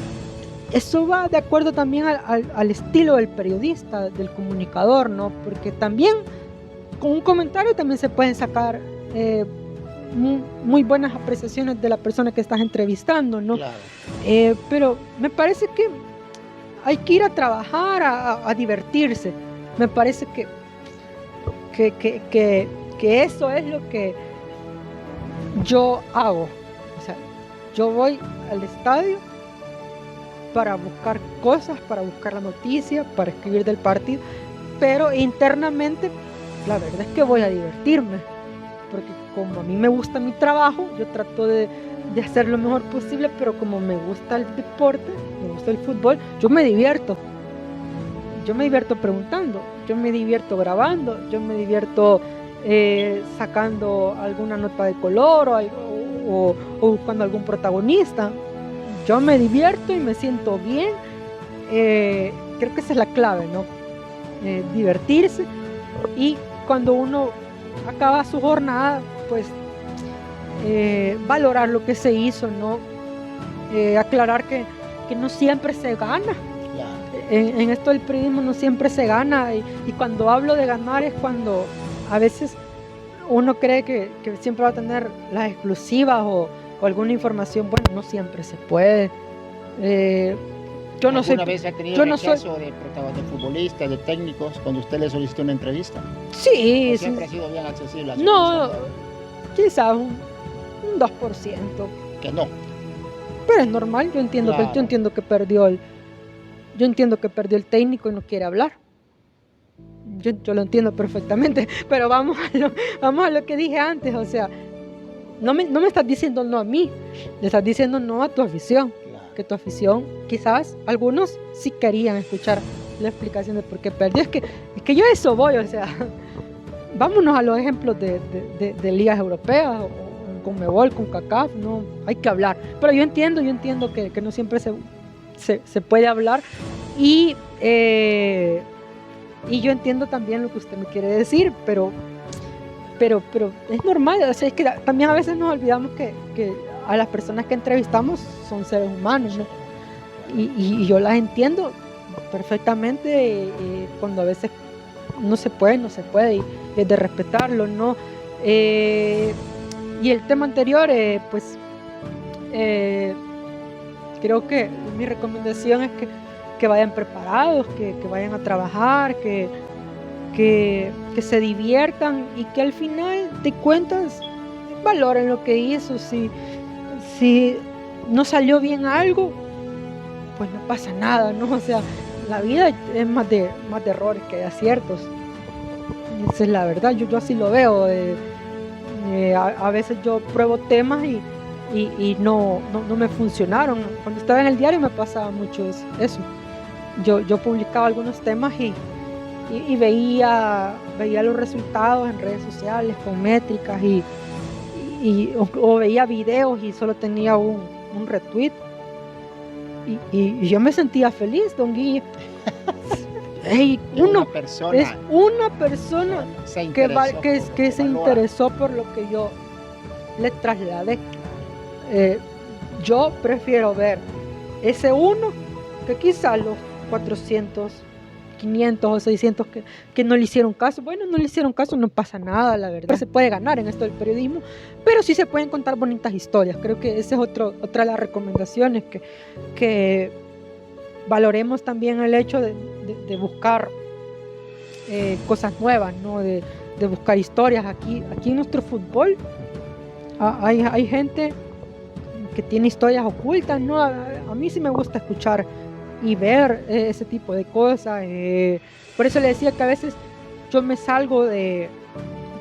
eso va de acuerdo también al estilo del periodista, del comunicador, ¿no? Porque también con un comentario también se pueden sacar muy buenas apreciaciones de la persona que estás entrevistando, ¿no? Claro. Pero me parece que hay que ir a trabajar, a divertirse. Me parece que eso es lo que yo hago. O sea, yo voy al estadio para buscar cosas, para buscar la noticia, para escribir del partido, pero internamente la verdad es que voy a divertirme, porque como a mí me gusta mi trabajo, yo trato de hacer lo mejor posible, pero como me gusta el deporte, me gusta el fútbol, yo me divierto preguntando, yo me divierto grabando, yo me divierto sacando alguna nota de color o buscando algún protagonista. Yo me divierto y me siento bien. Creo que esa es la clave, ¿no? Divertirse, y cuando uno acaba su jornada, pues valorar lo que se hizo, ¿no? Aclarar que no siempre se gana. En esto del periodismo no siempre se gana, y cuando hablo de ganar es cuando a veces uno cree que siempre va a tener las exclusivas o alguna información. Bueno, no siempre se puede. Yo no sé. ¿Alguna vez ha tenido rechazo de futbolistas, de técnicos, cuando usted le solicitó una entrevista? Sí. Siempre ha sido bien accesible. No, quizás un 2%. Que no. Pero es normal, yo entiendo, claro, yo entiendo que perdió el técnico y no quiere hablar. Yo lo entiendo perfectamente, pero vamos a lo que dije antes. O sea, no me estás diciendo no a mí, le estás diciendo no a tu afición. Claro. Que tu afición, quizás algunos sí querían escuchar la explicación de por qué perdió. Es que yo a eso voy. O sea, vámonos a los ejemplos de ligas europeas, o con Conmebol, con CONCACAF. No, hay que hablar. Pero yo entiendo que no siempre se puede hablar, y yo entiendo también lo que usted me quiere decir, pero es normal. O sea, es que también a veces nos olvidamos que a las personas que entrevistamos son seres humanos, ¿no? Y yo las entiendo perfectamente, cuando a veces no se puede, y es de respetarlo, ¿no? Y el tema anterior, pues creo que mi recomendación es que vayan preparados, que vayan a trabajar, que se diviertan, y que al final de cuentas valoren lo que hizo. Si no salió bien algo, pues no pasa nada, ¿no? O sea, la vida es más de errores que de aciertos. Esa es la verdad, yo así lo veo. A veces yo pruebo temas y no me funcionaron. Cuando estaba en el diario me pasaba mucho eso. Yo publicaba algunos temas y veía los resultados en redes sociales con métricas, o veía videos y solo tenía un retweet, y yo me sentía feliz, don Guille. Una persona que se interesó por lo que yo le trasladé. Yo prefiero ver ese uno que quizás los 400, 500 o 600 que no le hicieron caso. Bueno, no le hicieron caso, no pasa nada, la verdad. Se puede ganar en esto del periodismo, pero sí se pueden contar bonitas historias. Creo que esa es otra de las recomendaciones, que valoremos también el hecho de buscar cosas nuevas, ¿no? De buscar historias. Aquí en nuestro fútbol hay gente que tiene historias ocultas, ¿no? A mí sí me gusta escuchar y ver ese tipo de cosas. Por eso le decía que a veces yo me salgo de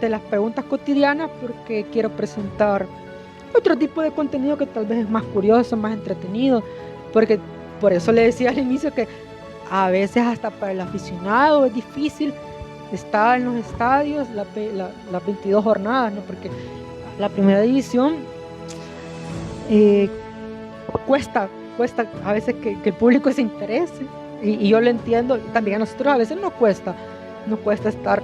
las preguntas cotidianas porque quiero presentar otro tipo de contenido que tal vez es más curioso, más entretenido, porque por eso le decía al inicio que a veces hasta para el aficionado es difícil estar en los estadios las 22 jornadas, ¿no? Porque la primera división cuesta a veces que el público se interese, y yo lo entiendo. También a nosotros a veces nos cuesta estar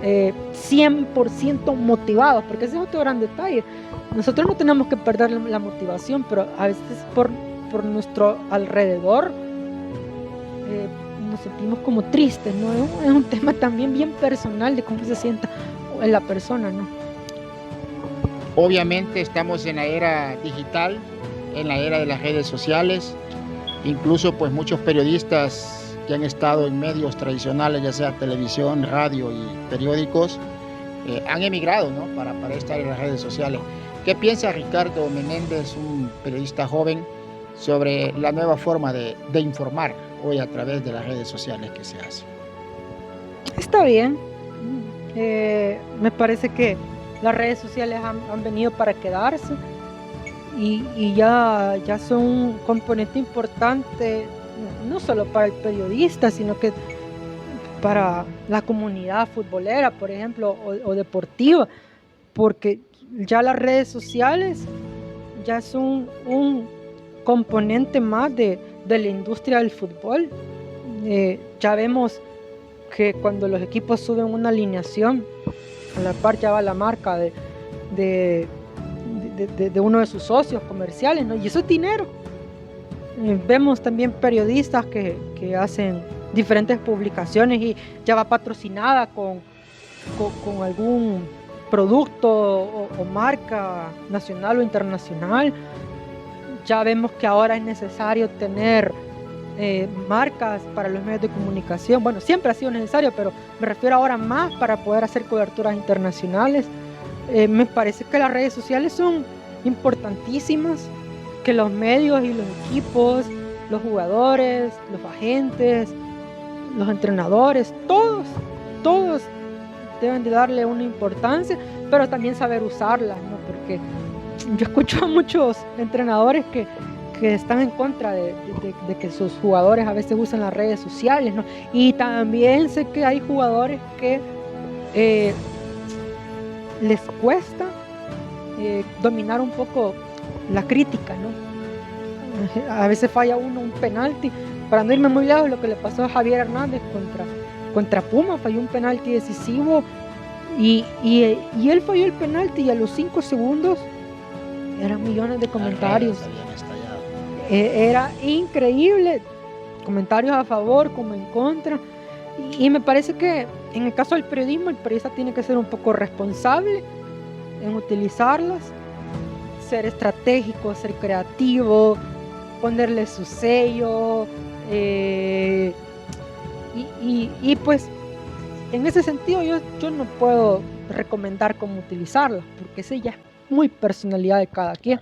100% motivados, porque ese es otro gran detalle. Nosotros no tenemos que perder la motivación, pero a veces por nuestro alrededor nos sentimos como tristes, ¿no? Es un tema también bien personal de cómo se sienta en la persona, ¿no? Obviamente estamos en la era digital, en la era de las redes sociales. Incluso pues muchos periodistas que han estado en medios tradicionales, ya sea televisión, radio y periódicos, han emigrado, ¿no? para estar en las redes sociales. ¿Qué piensa Ricardo Menéndez, un periodista joven, sobre la nueva forma de informar hoy a través de las redes sociales que se hace? Está bien. Me parece que las redes sociales han venido para quedarse y ya son un componente importante, no solo para el periodista, sino que para la comunidad futbolera, por ejemplo, o deportiva, porque ya las redes sociales ya son un componente más de la industria del fútbol. Ya vemos que cuando los equipos suben una alineación, a la par ya va la marca de uno de sus socios comerciales, ¿no? Y eso es dinero. Vemos también periodistas que hacen diferentes publicaciones y ya va patrocinada con algún producto o marca nacional o internacional. Ya vemos que ahora es necesario tener marcas para los medios de comunicación. Bueno, siempre ha sido necesario, pero me refiero ahora más para poder hacer coberturas internacionales. Me parece que las redes sociales son importantísimas, que los medios y los equipos, los jugadores, los agentes, los entrenadores, todos deben de darle una importancia, pero también saber usarlas, ¿no? Porque yo escucho a muchos entrenadores que están en contra de que sus jugadores a veces usen las redes sociales, ¿no? Y también sé que hay jugadores que les cuesta dominar un poco la crítica, ¿no? A veces falla uno un penalti. Para no irme muy lejos, lo que le pasó a Javier Hernández contra Puma, falló un penalti decisivo y él falló el penalti y a los 5 segundos eran millones de comentarios. Era increíble, comentarios a favor como en contra, y me parece que en el caso del periodismo, el periodista tiene que ser un poco responsable en utilizarlas, ser estratégico, ser creativo, ponerle su sello, y pues en ese sentido yo no puedo recomendar cómo utilizarlas, porque esa ya es muy personalidad de cada quien.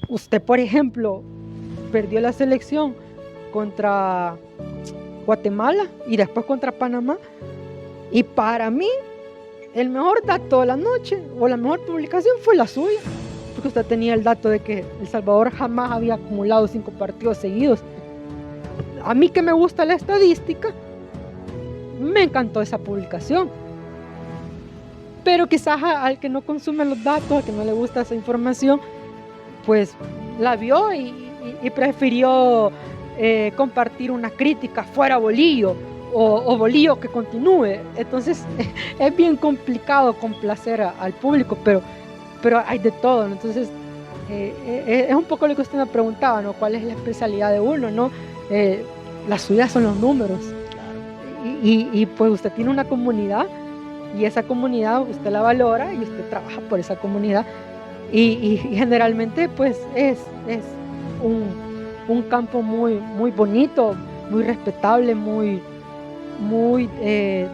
Usted, por ejemplo, perdió la selección contra Guatemala y después contra Panamá, y para mí el mejor dato de la noche o la mejor publicación fue la suya, porque usted tenía el dato de que El Salvador jamás había acumulado 5 partidos seguidos. A mí, que me gusta la estadística, me encantó esa publicación, pero quizás al que no consume los datos, al que no le gusta esa información, pues la vio y prefirió compartir una crítica fuera Bolillo o Bolillo que continúe. Entonces es bien complicado complacer al público, pero hay de todo, ¿no? Entonces es un poco lo que usted me preguntaba, ¿no? ¿Cuál es la especialidad de uno, ¿no? Las suyas son los números, y pues usted tiene una comunidad, y esa comunidad usted la valora y usted trabaja por esa comunidad, y generalmente pues es un campo muy, muy bonito, muy respetable, muy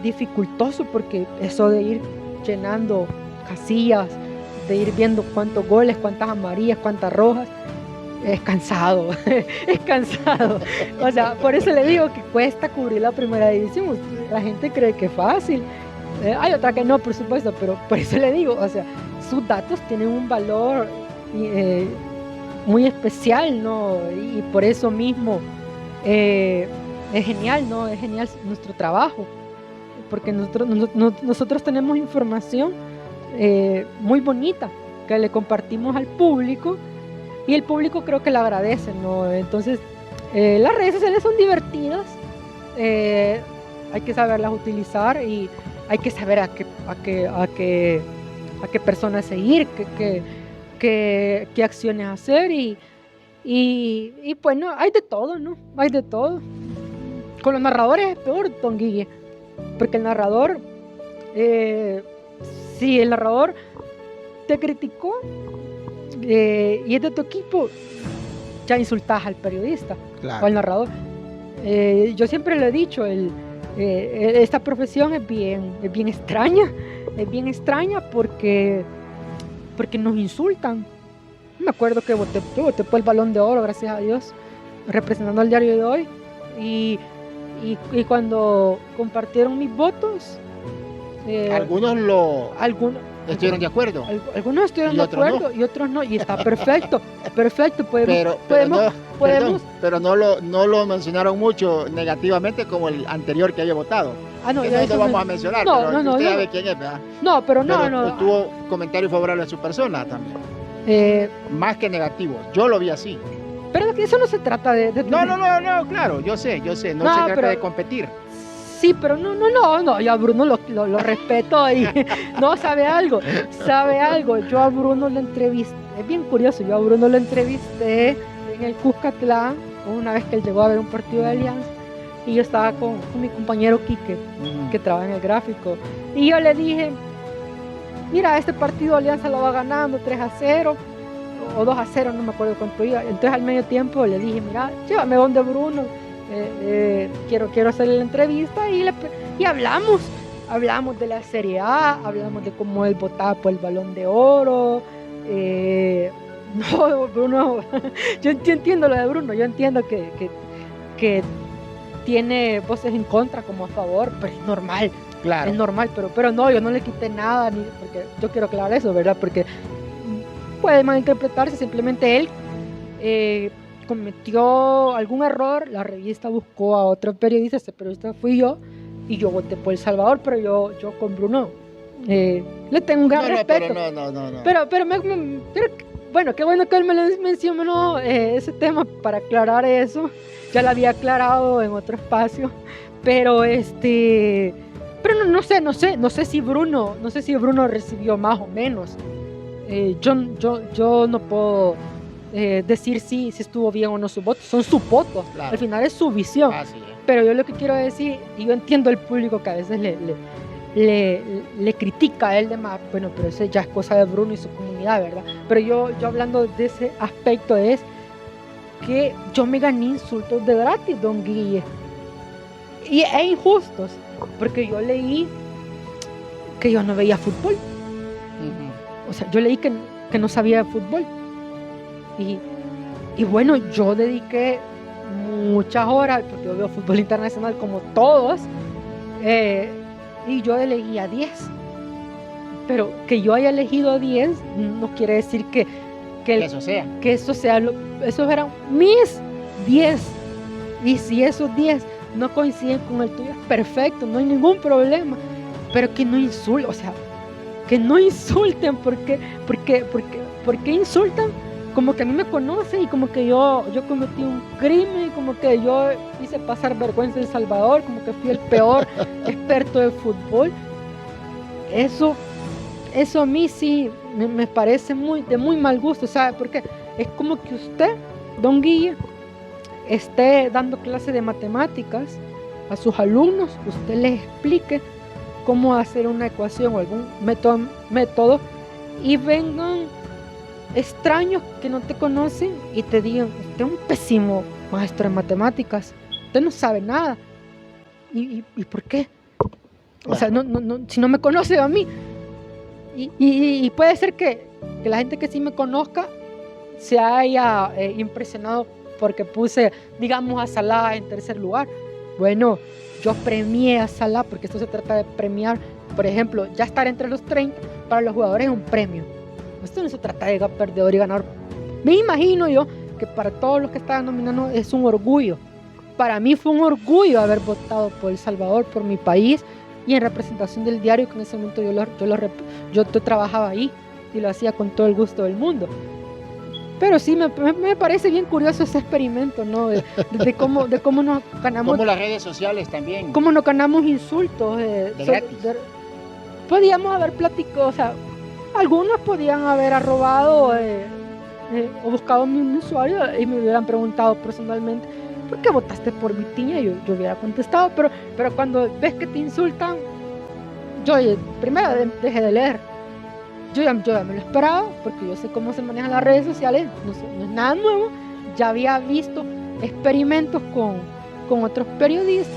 dificultoso, porque eso de ir llenando casillas, de ir viendo cuántos goles, cuántas amarillas, cuántas rojas, es cansado, es cansado. O sea, por eso le digo que cuesta cubrir la primera división. La gente cree que es fácil. Hay otra que no, por supuesto, pero por eso le digo, o sea, sus datos tienen un valor muy especial, ¿no? Y por eso mismo es genial, ¿no? Es genial nuestro trabajo, porque nosotros tenemos información muy bonita que le compartimos al público y el público creo que la agradece, ¿no? Entonces, las redes sociales son divertidas, hay que saberlas utilizar y hay que saber a qué personas seguir, qué acciones hacer y bueno, hay de todo, ¿no? Hay de todo. Con los narradores es peor, don Guille, porque el narrador, si el narrador te criticó y es de tu equipo, ya insultas al periodista, claro, o al narrador. Yo siempre le he dicho, esta profesión es bien extraña porque nos insultan. Me acuerdo que voté por el Balón de Oro, gracias a Dios, representando al Diario de Hoy, y cuando compartieron mis votos, algunos estuvieron de acuerdo. Algunos estuvieron de acuerdo no. Y otros no, y está perfecto, pero no lo mencionaron mucho negativamente como el anterior que había votado. No, eso no vamos a mencionar, pero usted sabe quién es, ¿verdad? No, pero tuvo comentarios favorables a su persona también. Más que negativos, yo lo vi así. Pero eso no se trata de... No, claro, yo sé, no se trata de competir. Sí, pero no, yo a Bruno lo respeto y no, sabe algo, yo a Bruno lo entrevisté, es bien curioso, yo a Bruno lo entrevisté en el Cuscatlán, una vez que él llegó a ver un partido de Alianza, y yo estaba con mi compañero Quique, que trabaja en el gráfico, y yo le dije, mira, este partido Alianza lo va ganando 3-0, o 2-0, no me acuerdo cuánto iba, entonces al medio tiempo le dije, mira, llévame donde Bruno, quiero hacerle la entrevista y hablamos de la Serie A, hablamos de cómo él votaba por el Balón de Oro. No, Bruno, yo entiendo lo de Bruno, yo entiendo que tiene voces en contra como a favor, pero es normal, claro. Es normal, pero no, yo no le quité nada, porque yo quiero aclarar eso, ¿verdad? Porque puede malinterpretarse, simplemente él cometió algún error, la revista buscó a otro periodista, ese periodista fui yo, y yo voté por El Salvador, pero yo con Bruno le tengo un gran respeto. Pero bueno, qué bueno que él me mencionó ese tema para aclarar eso, ya lo había aclarado en otro espacio, pero no sé si Bruno recibió más o menos. Yo no puedo decir si estuvo bien o no su voto, son sus votos, claro. Al final es su visión, pero yo lo que quiero decir, y yo entiendo el público que a veces le critica a él demás, bueno, pero eso ya es cosa de Bruno y su comunidad, ¿verdad? Pero yo hablando de ese aspecto es que yo me gané insultos de gratis, don Guille, e injustos, porque yo leí que yo no veía fútbol. O sea, yo leí que no sabía de fútbol. Y bueno, yo dediqué muchas horas, porque yo veo fútbol internacional como todos, y yo elegí a 10. Pero que yo haya elegido 10 no quiere decir que eso eran mis 10. Y si esos 10 no coinciden con el tuyo, es perfecto, no hay ningún problema. Pero que no insulten, o sea, que no insulten, porque insultan como que a mí me conocen y como que yo cometí un crimen, como que yo hice pasar vergüenza en El Salvador, como que fui el peor experto de fútbol. Eso a mí sí me parece de muy mal gusto, ¿sabe? Porque es como que usted, don Guille, esté dando clase de matemáticas a sus alumnos, usted les explique cómo hacer una ecuación o algún método y vengan extraños que no te conocen y te digan, usted es un pésimo maestro de matemáticas, usted no sabe nada. ¿Y por qué? O sea, no, si no me conoce a mí. Y puede ser que la gente que sí me conozca se haya impresionado porque puse, digamos, a Salah en tercer lugar. Bueno, yo premié a Salah porque esto se trata de premiar. Por ejemplo, ya estar entre los 30 para los jugadores es un premio. Esto no se trata de perdedor y ganador. Me imagino yo que para todos los que estaban nominando es un orgullo. Para mí fue un orgullo haber votado por El Salvador, por mi país, y en representación del diario, que en ese momento yo trabajaba ahí y lo hacía con todo el gusto del mundo. Pero sí, me parece bien curioso ese experimento, ¿no? De cómo nos ganamos... Como las redes sociales también. Cómo nos ganamos insultos. De gratis. Podíamos haber platicado, o sea, algunos podían haber arrobado o buscado mi usuario y me hubieran preguntado personalmente, ¿por qué votaste por Vitinha? Yo hubiera contestado, pero cuando ves que te insultan, yo primero dejé de leer. Yo ya me lo esperaba, porque yo sé cómo se manejan las redes sociales, no es nada nuevo. Ya había visto experimentos con otros periodistas.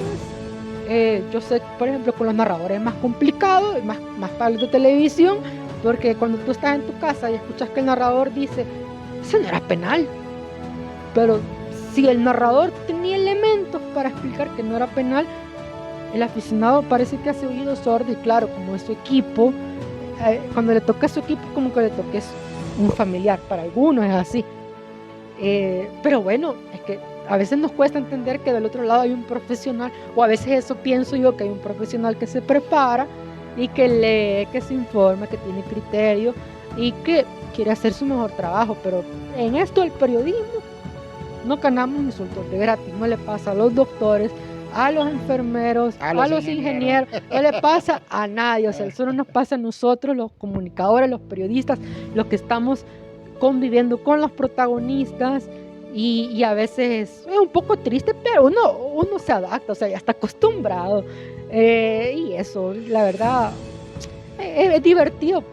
Yo sé, por ejemplo, con los narradores es más complicado, más para de televisión, porque cuando tú estás en tu casa y escuchas que el narrador dice, eso no era penal. Pero si el narrador tenía elementos para explicar que no era penal, el aficionado parece que hace oídos sordos, y claro, como es su equipo, cuando le toca a su equipo, como que le toque un familiar. Para algunos es así. Pero bueno, es que a veces nos cuesta entender que del otro lado hay un profesional, o a veces eso pienso yo, que hay un profesional que se prepara y que lee, que se informa, que tiene criterio y que quiere hacer su mejor trabajo. Pero en esto del periodismo no ganamos insultos de gratis. No le pasa a los doctores, a los enfermeros, a los ingenieros, no le pasa a nadie. O sea, solo nos pasa a nosotros, los comunicadores, los periodistas, los que estamos conviviendo con los protagonistas. Y a veces es un poco triste, pero uno se adapta, o sea, ya está acostumbrado. Y eso, la verdad, es divertido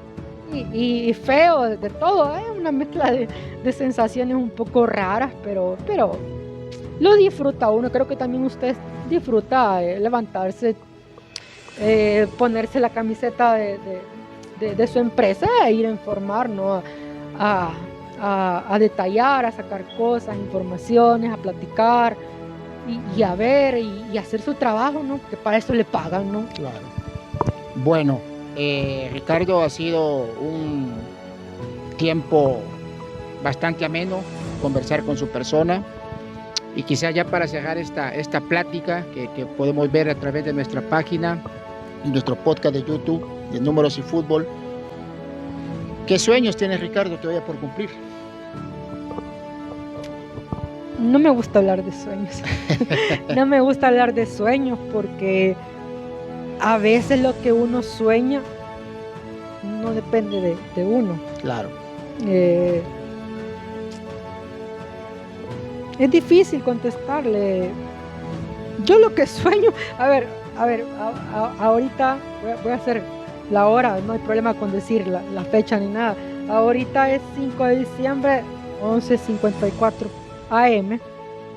y feo de todo. Es una mezcla de sensaciones un poco raras, pero lo disfruta uno. Creo que también usted disfruta levantarse, ponerse la camiseta de su empresa e ir a informar, ¿no? A detallar, a sacar cosas, informaciones, a platicar y a ver y hacer su trabajo, ¿no? Que para eso le pagan, ¿no? Claro. Bueno, Ricardo, ha sido un tiempo bastante ameno conversar con su persona, y quizá ya para cerrar esta plática que podemos ver a través de nuestra página y nuestro podcast de YouTube de Números y Fútbol, ¿qué sueños tienes, Ricardo, todavía por cumplir? No me gusta hablar de sueños. No me gusta hablar de sueños porque a veces lo que uno sueña no depende de uno. Claro. Es difícil contestarle. Yo lo que sueño, a ver, ahorita voy a hacer la hora, no hay problema con decir la fecha ni nada. Ahorita es 5 de diciembre, 11:54 AM.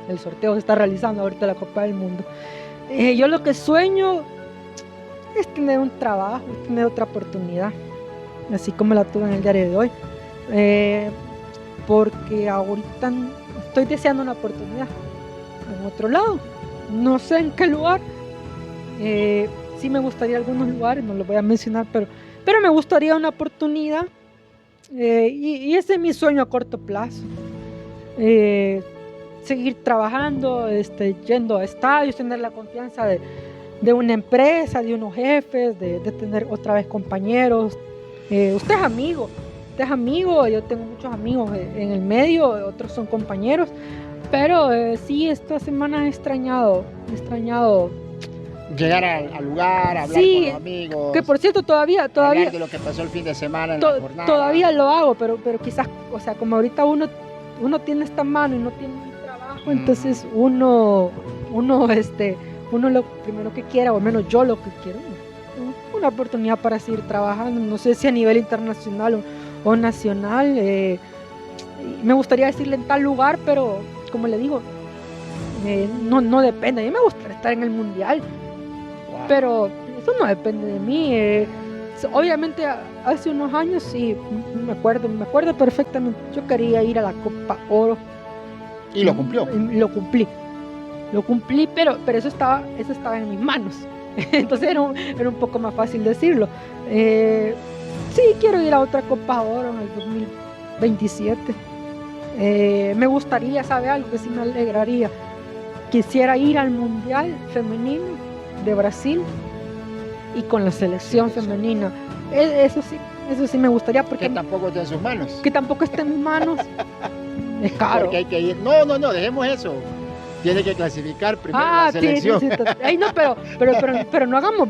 El sorteo se está realizando ahorita, la Copa del Mundo. Yo lo que sueño es tener un trabajo, tener otra oportunidad, así como la tuve en el diario de hoy. Porque ahorita estoy deseando una oportunidad en otro lado. No sé en qué lugar. Sí me gustaría algunos lugares, no los voy a mencionar, pero me gustaría una oportunidad. Y ese es mi sueño a corto plazo. Seguir trabajando, yendo a estadios, tener la confianza de una empresa, de unos jefes, de tener otra vez compañeros. Usted es amigo, yo tengo muchos amigos en el medio, otros son compañeros, pero sí, esta semana he extrañado llegar al lugar, hablar con los amigos. Que por cierto todavía hablar de lo que pasó el fin de semana en la jornada. Todavía lo hago, pero quizás, o sea, como ahorita uno tiene esta mano y no tiene un trabajo, entonces uno lo primero que quiera, o al menos yo lo que quiero, una oportunidad para seguir trabajando, no sé si a nivel internacional o nacional. Me gustaría decirle en tal lugar, pero como le digo, no depende. A mí me gustaría estar en el mundial, pero eso no depende de mí. Obviamente hace unos años sí, me acuerdo perfectamente. Yo quería ir a la Copa Oro. Y lo cumplió. Lo cumplí, pero eso estaba en mis manos. Entonces era un poco más fácil decirlo. Sí, quiero ir a otra Copa Oro en el 2027. Me gustaría, ¿sabe algo que sí me alegraría? Quisiera ir al Mundial Femenino de Brasil y con la selección femenina. Eso sí me gustaría, porque que tampoco está en sus manos. Que tampoco está en mis manos. Es caro. Porque hay que ir. No, dejemos eso. Tiene que clasificar primero la selección. Sí. Ay, no, pero no hagamos,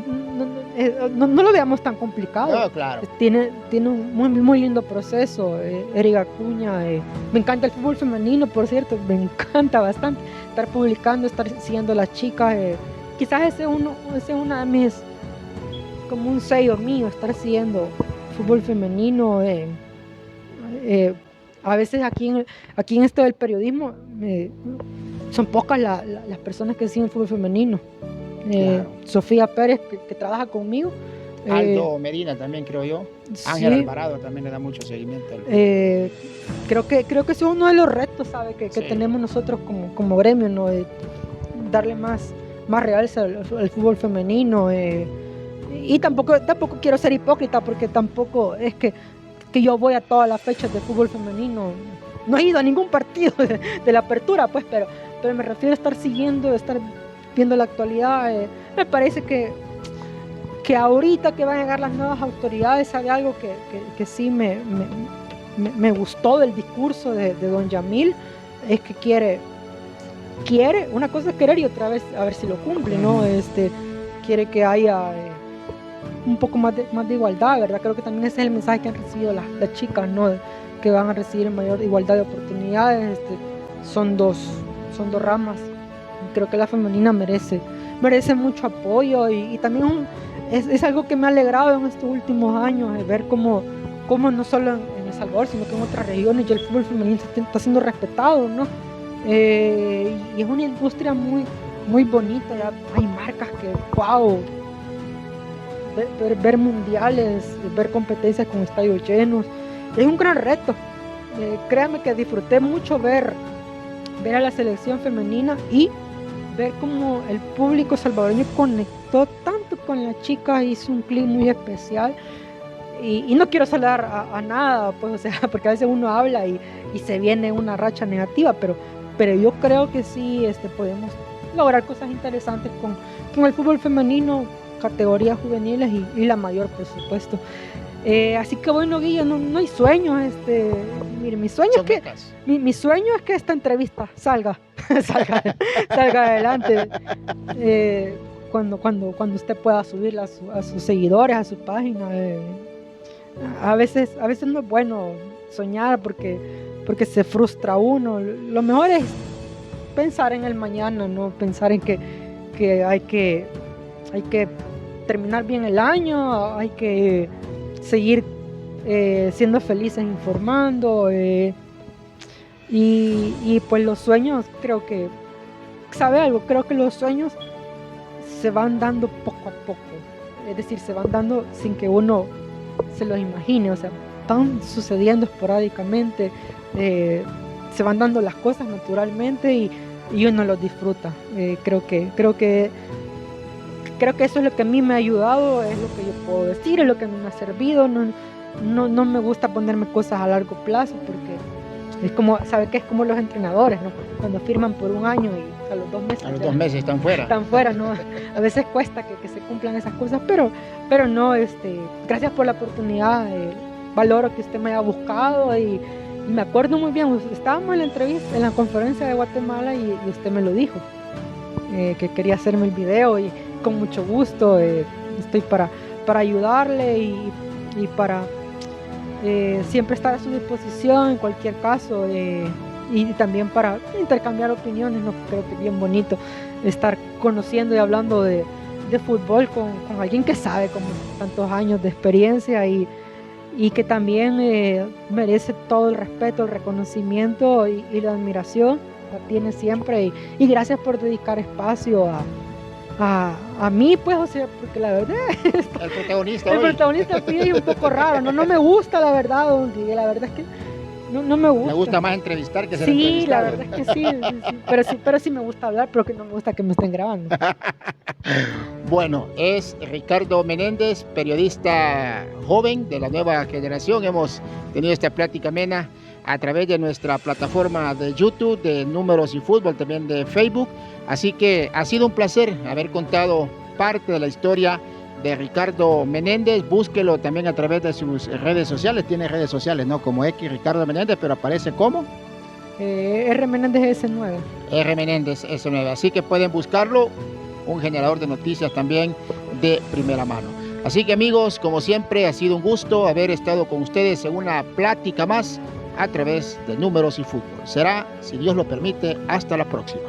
no lo veamos tan complicado. No, claro. Tiene un muy lindo proceso. Eric Acuña, me encanta el fútbol femenino, por cierto, me encanta bastante estar publicando, estar siguiendo a las chicas. Quizás ese es una de mis, como un sello mío, estar siguiendo fútbol femenino. A veces aquí en esto del periodismo son pocas las personas que siguen el fútbol femenino. Claro. Sofía Pérez, que trabaja conmigo. Aldo Medina también, creo yo. Ángel Alvarado también le da mucho seguimiento. Creo que eso es uno de los retos, ¿sabe? Que tenemos nosotros como gremio, ¿no? Darle más realce al fútbol femenino. Y tampoco quiero ser hipócrita, porque tampoco es que yo voy a todas las fechas de fútbol femenino. No he ido a ningún partido de la apertura, pues, pero me refiero a estar siguiendo, estar viendo la actualidad. Me parece que ahorita que van a llegar las nuevas autoridades, ¿sabe algo que sí me gustó del discurso de don Yamil? Es que quiere, una cosa es querer y otra vez a ver si lo cumple, ¿no? Quiere que haya un poco más de igualdad, ¿verdad? Creo que también ese es el mensaje que han recibido las chicas, ¿no? Que van a recibir mayor igualdad de oportunidades. Son dos ramas. Creo que la femenina merece mucho apoyo, y también es algo que me ha alegrado en estos últimos años, ver cómo no solo en El Salvador, sino que en otras regiones ya el fútbol femenino está siendo respetado, ¿no? Y es una industria muy, muy bonita. Ya hay marcas que, wow, ver mundiales, ver competencias con estadios llenos, es un gran reto. Créanme que disfruté mucho ver a la selección femenina y ver cómo el público salvadoreño conectó tanto con la chica, hizo un clic muy especial. Y no quiero saludar a nada, pues, o sea, porque a veces uno habla y se viene una racha negativa, pero yo creo que sí podemos lograr cosas interesantes con el fútbol femenino, categorías juveniles y la mayor, por supuesto. Así que bueno, Guilla, no hay sueños. Mire, mi sueño es que esta entrevista salga adelante, cuando usted pueda subirla a sus seguidores, a su página. A veces no es bueno soñar porque se frustra uno. Lo mejor es pensar en el mañana, no pensar en que hay que terminar bien el año, hay que seguir siendo felices, informando, y pues los sueños, creo que, ¿sabe algo? Creo que los sueños se van dando poco a poco, es decir, se van dando sin que uno se los imagine, o sea, van sucediendo esporádicamente, se van dando las cosas naturalmente y uno los disfruta. Creo que eso es lo que a mí me ha ayudado, es lo que yo puedo decir, es lo que a mí me ha servido. No me gusta ponerme cosas a largo plazo, porque es como, ¿sabe qué? Es como los entrenadores, ¿no? Cuando firman por un año y a los 2 meses... A los 2 meses están fuera. Están fuera, ¿no? A veces cuesta que se cumplan esas cosas, pero no, gracias por la oportunidad, valoro que usted me haya buscado, y me acuerdo muy bien, estábamos en la entrevista, en la conferencia de Guatemala, y usted me lo dijo, que quería hacerme el video, y con mucho gusto estoy para ayudarle y para siempre estar a su disposición en cualquier caso, y también para intercambiar opiniones, ¿no? Creo que es bien bonito estar conociendo y hablando de fútbol con alguien que sabe, con tantos años de experiencia, y que también merece todo el respeto, el reconocimiento y la admiración. La tiene siempre, y gracias por dedicar espacio a mí, pues, o sea, porque la verdad, El protagonista el hoy. protagonista pues, es un poco raro, no me gusta, la verdad, don Guille, la verdad es que no me gusta. Me gusta más entrevistar que ser Sí, la entrevistado. verdad es que sí. Pero sí me gusta hablar, pero que no me gusta que me estén grabando. Bueno, es Ricardo Menéndez, periodista joven de la nueva generación. Hemos tenido esta plática amena a través de nuestra plataforma de YouTube, de Números y Fútbol, también de Facebook. Así que ha sido un placer haber contado parte de la historia de Ricardo Menéndez. Búsquelo también a través de sus redes sociales. Tiene redes sociales, ¿no? Como X Ricardo Menéndez, pero aparece como R. Menéndez S9. R. Menéndez S9. Así que pueden buscarlo, un generador de noticias también de primera mano. Así que amigos, como siempre, ha sido un gusto haber estado con ustedes en una plática más a través de Números y Fútbol. Será, si Dios lo permite, hasta la próxima.